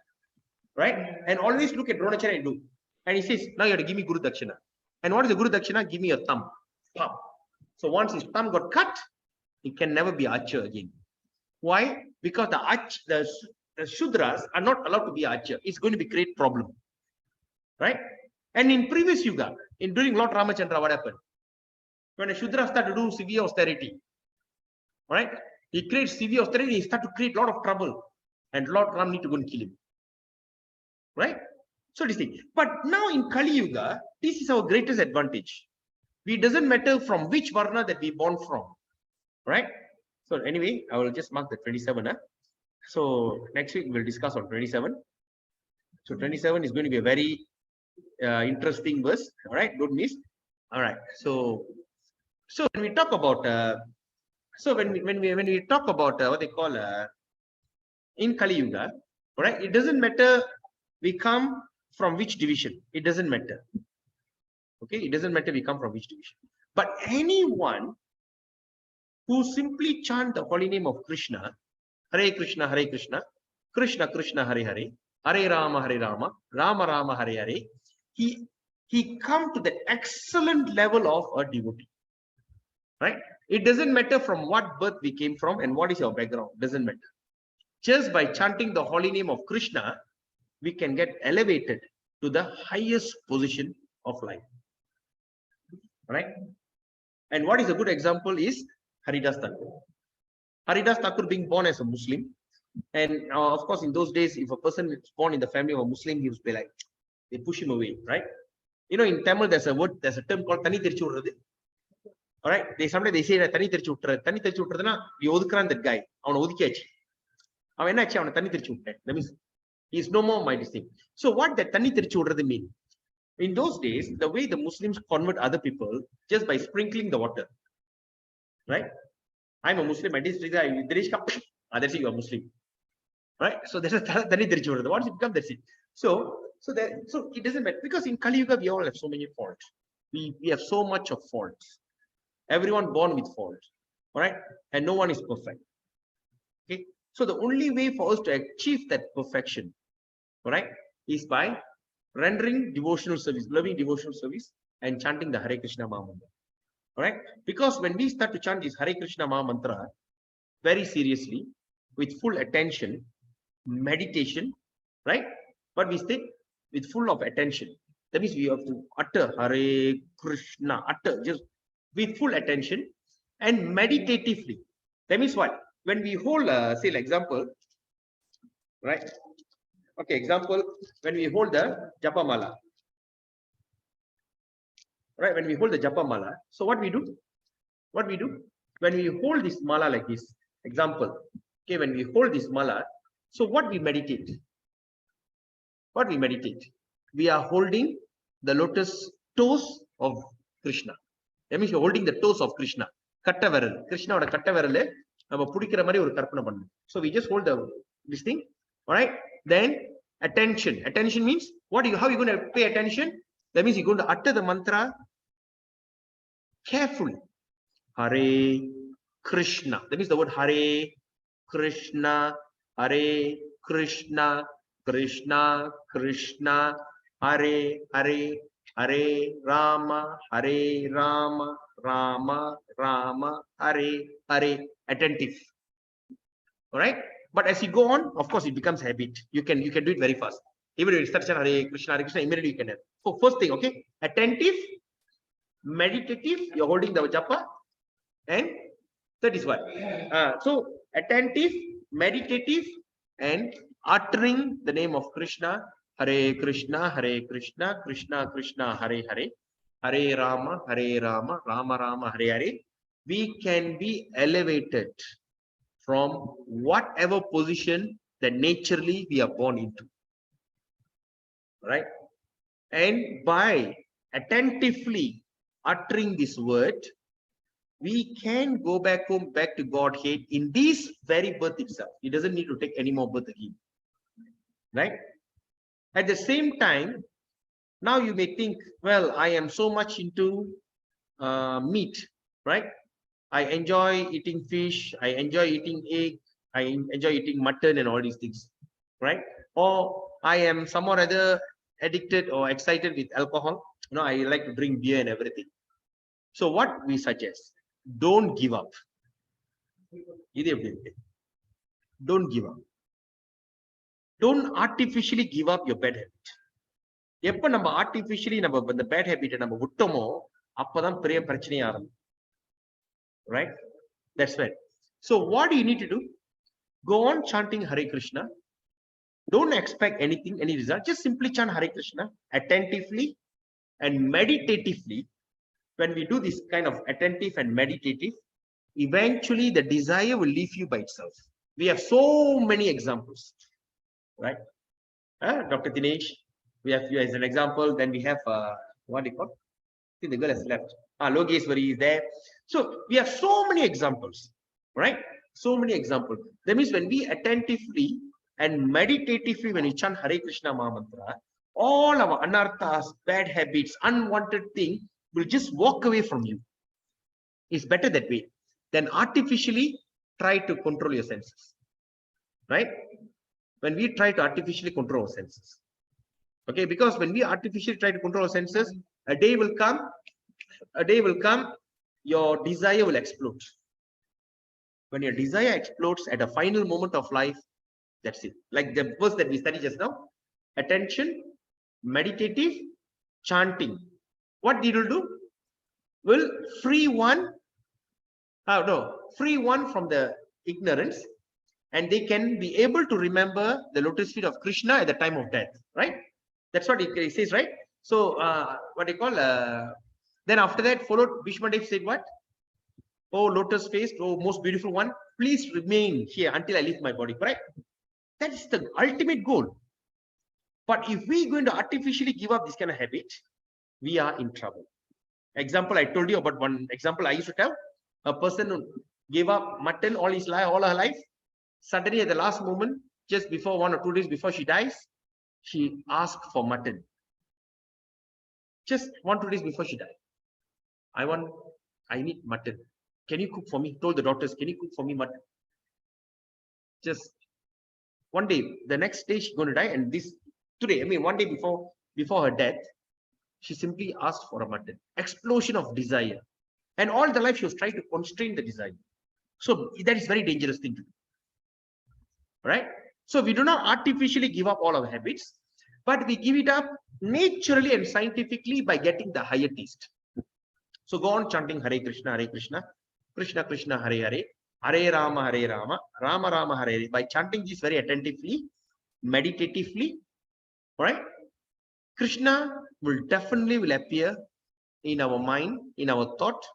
right? And always look at Dronacharya and do. And he says, now you have to give me Guru Dakshina. And what is the Guru Dakshina? Give me a thumb. So once his thumb got cut, he can never be archer again. Why? Because the Shudras are not allowed to be archer. It's going to be a great problem. Right? And in previous Yuga, during Lord Ramachandra, what happened? When a Shudra started to do severe austerity, right? He creates severe austerity, he started to create a lot of trouble. And Lord Ram need to go and kill him. Right? So this thing. But now in Kali Yuga, this is our greatest advantage. It doesn't matter from which Varna that we born from. Right? So anyway, I will just mark the 27. So next week we'll discuss on 27. So 27 is going to be a very interesting verse. All right, don't miss. All right. So when we talk about when we talk about what they call in Kali Yuga, all right, it doesn't matter we come from which division. It doesn't matter. Okay, it doesn't matter we come from which division. But anyone who simply chant the holy name of Krishna, Hare Krishna, Krishna Krishna, Hare Hare, Hare Rama, Rama Rama, Hare Hare, he come to the excellent level of a devotee. Right? It doesn't matter from what birth we came from and what is your background. Doesn't matter. Just by chanting the holy name of Krishna, we can get elevated to the highest position of life. Right? And what is a good example is Haridas Thakur. Haridas Thakur being born as a Muslim, and of course in those days, if a person is born in the family of a Muslim, he would be like, they push him away, right? You know, in Tamil there's a term called Tani Thirichu Udrathu. All right, sometimes they say that Tani Thirichu Udrathu. Tani Thirichu Udrathu, we odukran that guy. Avana odikkiyachi. Avan enna achi, avana Tani Thirichu Udrathu. That means he is no more my distinct. So what that Tani Thirichu Udrathu mean? In those days, the way the Muslims convert other people just by sprinkling the water. Right? I'm a Muslim, I did that's it, you are Muslim. Right? So there's a Tani Thirichu Udrathu. Once it becomes, that's it. So it doesn't matter, because in Kali Yuga we all have so many faults. We have so much of faults. Everyone born with faults, all right, and no one is perfect. Okay, so the only way for us to achieve that perfection, all right, is by rendering devotional service, loving devotional service, and chanting the Hare Krishna Maha Mantra. All right, because when we start to chant this Hare Krishna Maha Mantra very seriously, with full attention, meditation, right? But we stay with full of attention. That means we have to utter Hare Krishna, utter just with full attention and meditatively. That means what? When we hold, say, like example, right? Okay, example, when we hold the Japa Mala, right? When we hold the Japa Mala, so what we do? What we do? When we hold this Mala like this, example, okay, when we hold this Mala, so what we meditate? What we meditate? We are holding the lotus toes of Krishna. That means you're holding the toes of Krishna. Katta viral. Krishna oda katta viral நம்ம புடிக்கிற மாதிரி ஒரு கற்பனை பண்ணணும். So we just hold this thing. All right. Then attention. Attention means what? How are you going to pay attention? That means you're going to utter the mantra carefully. Hare Krishna. That means the word Hare Krishna, Hare Krishna, Krishna Krishna, Hare Hare, Hare Rama, Hare Rama, Rama Rama, Hare Hare. Attentive. All right. But as you go on, of course, it becomes habit. You can do it very fast. Even if you start saying Hare Krishna, immediately you can have. So first thing, okay, attentive, meditative. You're holding the japa, and that is what. So attentive, meditative, and uttering the name of Krishna, Hare Krishna, Krishna Krishna, Hare Hare, Hare Rama, Rama Rama, Hare Hare, we can be elevated from whatever position that naturally we are born into. Right? And by attentively uttering this word, we can go back home, back to Godhead in this very birth itself. He doesn't need to take any more birth again. Right? At the same time, now you may think, well, I am so much into meat, right? I enjoy eating fish, I enjoy eating egg, I enjoy eating mutton and all these things, right? Or I am somewhat other addicted or excited with alcohol. You know, I like to drink beer and everything. So what we suggest, don't give up. Don't give up. Don't artificially give up your bad habit. எப்ப நம்ம artificially நம்ம இந்த bad ஹேபிட்டை நம்ம விட்டோமோ அப்பதான் பெரிய பிரச்சனையே ஆரம்பிக்கும். Right? That's right. So what do you need to do? Go on chanting Hare Krishna. Don't expect anything, any result. Just simply chant Hare Krishna attentively and meditatively. When we do this kind of attentive and meditative, eventually the desire will leave you by itself. We have so many examples, right? Dr. Dinesh, we have you as an example. Then we have what do you call? See, the girl has left. Logeshwari is there. So we have so many examples, right? So many examples. That means when we attentively and meditatively, when we chant Hare Krishna Maha Mantra, all our anarthas, bad habits, unwanted things will just walk away from you. It's better that way than artificially try to control your senses, right? When we try to artificially control our senses. Okay, because when we artificially try to control our senses, a day will come, your desire will explode. When your desire explodes at a final moment of life, that's it. Like the verse that we studied just now, attention, meditative, chanting. What it will do? Will free one, free one from the ignorance, and they can be able to remember the lotus feet of Krishna at the time of death, right? That's what it says, right? So what they call then after that followed Bhishmadev said what? Oh lotus face, oh most beautiful one, please remain here until I leave my body, correct? That is the ultimate goal. But if we are going to artificially give up this kind of habit, we are in trouble. Example, I told you about one example I used to tell. A person who gave up mutton all his life, all her life. Suddenly at the last moment, just before 1 or 2 days before she dies, she asked for mutton. Just 1 or 2 days before she died. I need mutton. Can you cook for me? Told the doctors, can you cook for me mutton? Just one day, the next day she's going to die. And this today, I mean, 1 day before her death, she simply asked for a mutton. Explosion of desire. And all the life she was trying to constrain the desire. So that is very dangerous thing to do. Right? So we do not artificially give up all our habits, but we give it up naturally and scientifically by getting the higher taste. So go on chanting Hare Krishna, Krishna Krishna, Hare Hare, Hare Rama, Rama Rama, Hare Hare. By chanting this very attentively, meditatively, right? Krishna will definitely appear in our mind, in our thought.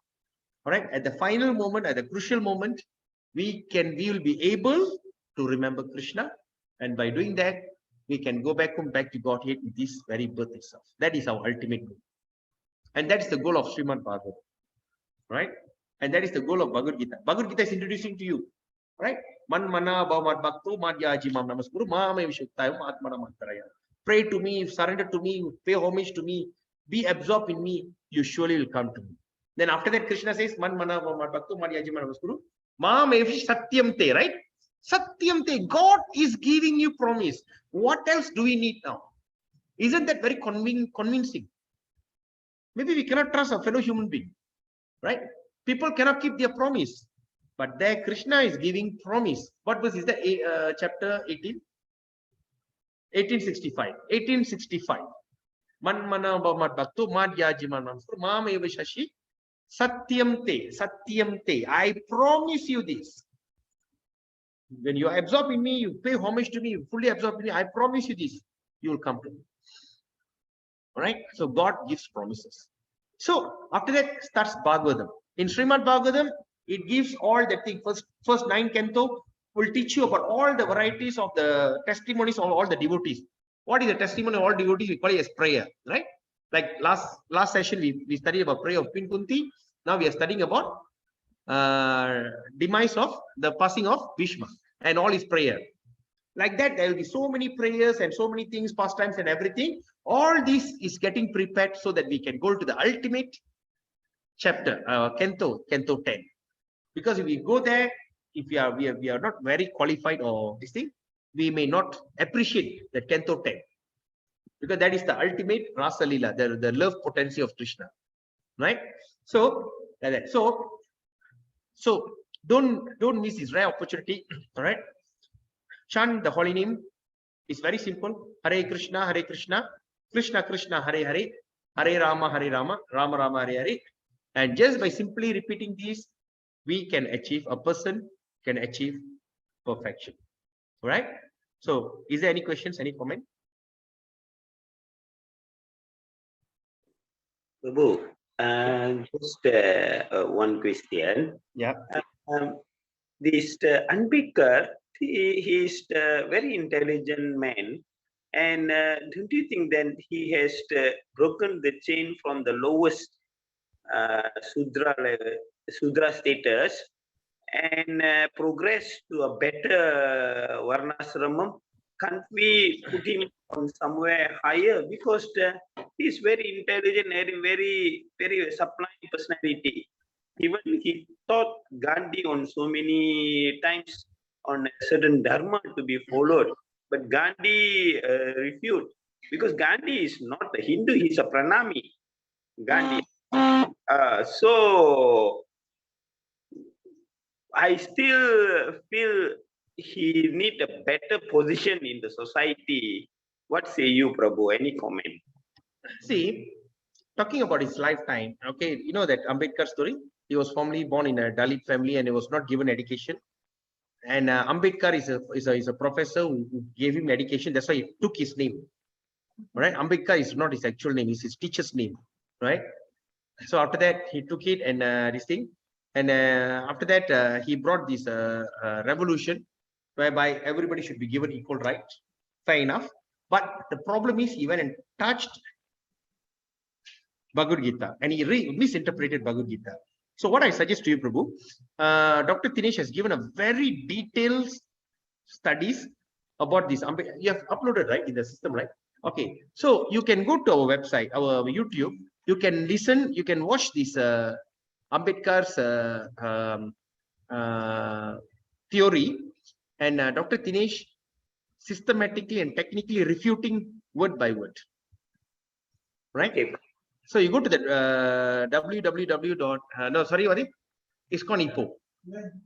All right. At the final moment, at the crucial moment, we will be able to remember Krishna, and by doing that, we can go back home, back to Godhead with this very birth itself. That is our ultimate goal, and that is the goal of Srimad Bhagavatam, right? And that is the goal of Bhagavad Gita. Bhagavad Gita is introducing to you, right? Man mana bhavat bhakto madhyaji mam namaskuru mame vishuktayam atmana mantaraya. Pray to me, surrender to me, pay homage to me, be absorbed in me, you surely will come to me. Then after that, Krishna says, Man mana bhavat bhakto madhyaji mam namaskuru mame satyamte, right? Satyamte, God is giving you promise. What else do we need now? Isn't that very convincing? Maybe we cannot trust a fellow human being, right? People cannot keep their promise, but there Krishna is giving promise. What verse is that? Chapter 18, 1865. 1865. Man mana bhavat bhakto madhyaji mam namaskuru mame shashi satyamte. I promise you this. When you absorb in me, you pay homage to me, you fully absorb in me, I promise you this, you will come to me. All right. So God gives promises. So after that starts Bhagavatam. In Srimad Bhagavatam, it gives all the things. First 9 canto will teach you about all the varieties of the testimonies of all the devotees. What is the testimony of all devotees? We call it as prayer, right? Like last session, we studied about prayer of Queen Kunti. Now we are studying about demise of the passing of Bhishma and all his prayer. Like that, there will be so many prayers and so many things, pastimes and everything. All this is getting prepared so that we can go to the ultimate chapter, canto 10. Because if we go there, if we are not very qualified or this thing, we may not appreciate the canto 10. Because that is the ultimate Rasa Lila, the love potency of Krishna. Right? So, so don't miss this rare opportunity. All right. Chant the holy name. It's very simple. Hare Krishna, Krishna Krishna, Hare Hare, Hare Rama, Rama Rama, Hare Hare. And just by simply repeating these, we can achieve, a person can achieve perfection. All right. So, is there any questions, any comment? Prabhu, just one question. Yeah. This Ambedkar, he is a very intelligent man, and don't you think then he has broken the chain from the lowest Sudra status and progressed to a better Varnasramam? Can't we put him on somewhere higher? Because he's very intelligent and very sublime personality. Even he taught Gandhi on so many times on a certain dharma to be followed, but Gandhi refused, because Gandhi is not a Hindu, he's a Pranami. Gandhi. So I still feel he need a better position in the society. What say you, Prabhu? Any comment? See, talking about his lifetime, okay, you know that Ambedkar story? He was formerly born in a Dalit family and he was not given education. And Ambedkar is a professor who gave him education. That's why he took his name. Right? Ambedkar is not his actual name, it's his teacher's name. Right? So after that, he took it and this thing. And after that, he brought this revolution whereby everybody should be given equal rights. Fair enough. But the problem is he went and touched Bhagavad Gita and he misinterpreted Bhagavad Gita. So what I suggest to you, Prabhu, Dr. Dinesh has given a very detailed studies about this. You have uploaded, right, in the system, right? Okay. So you can go to our website, our YouTube. You can listen, you can watch this Ambedkar's theory and Dr. Dinesh systematically and technically refuting word by word. Right? Okay. So you go to the www. ISKCON Ipoh.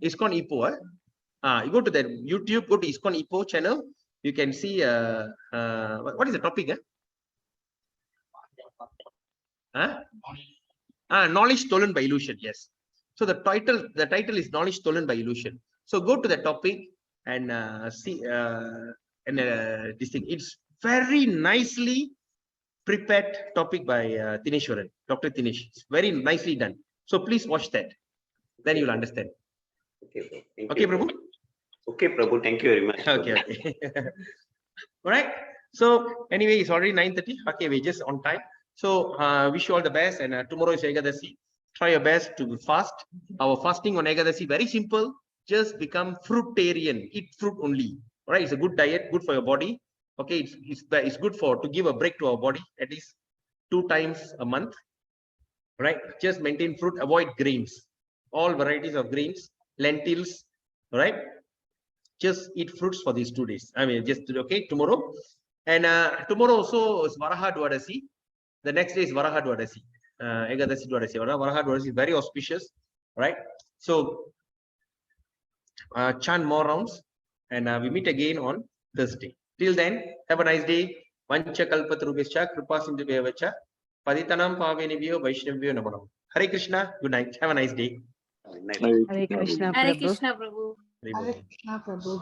ISKCON Ipoh. You go to the YouTube, go to ISKCON Ipoh channel. You can see what is the topic? Knowledge stolen by illusion. Yes. So the title is knowledge stolen by illusion. So go to the topic and see this thing. It's very nicely prepared topic by Dineshwaran, Dr. Dinesh. It's very nicely done. So please watch that. Then you'll understand. Okay, okay, Prabhu. Okay, Prabhu. Thank you very much. Okay. All right. So anyway, it's already 9:30. Okay, we're just on time. So wish you all the best. And tomorrow is Ekadasi. Try your best to fast. Our fasting on Ekadasi, very simple. Just become fruitarian. Eat fruit only. All right. It's a good diet, good for your body. Okay, it's good to give a break to our body at least 2 times a month. Right? Just maintain fruit, avoid grains, all varieties of grains, lentils. All right? Just eat fruits for these 2 days. I mean, just okay, tomorrow. And tomorrow also is Varaha Dwadasi. The next day is Varaha Dwadasi. Ekadasi Dwadasi. Varaha Dwadasi is very auspicious. Right? So chant more rounds and we meet again on Thursday. Till then, have a nice day. Vancha kalpatarubhascha kripa sindhubhyacha paditanam pavenibhyo vaishnavyo namo. Hare Krishna. Good night. Have a nice day. Hare Krishna, Hare Prabhu. Krishna, Prabhu. Hare Krishna, Prabhu.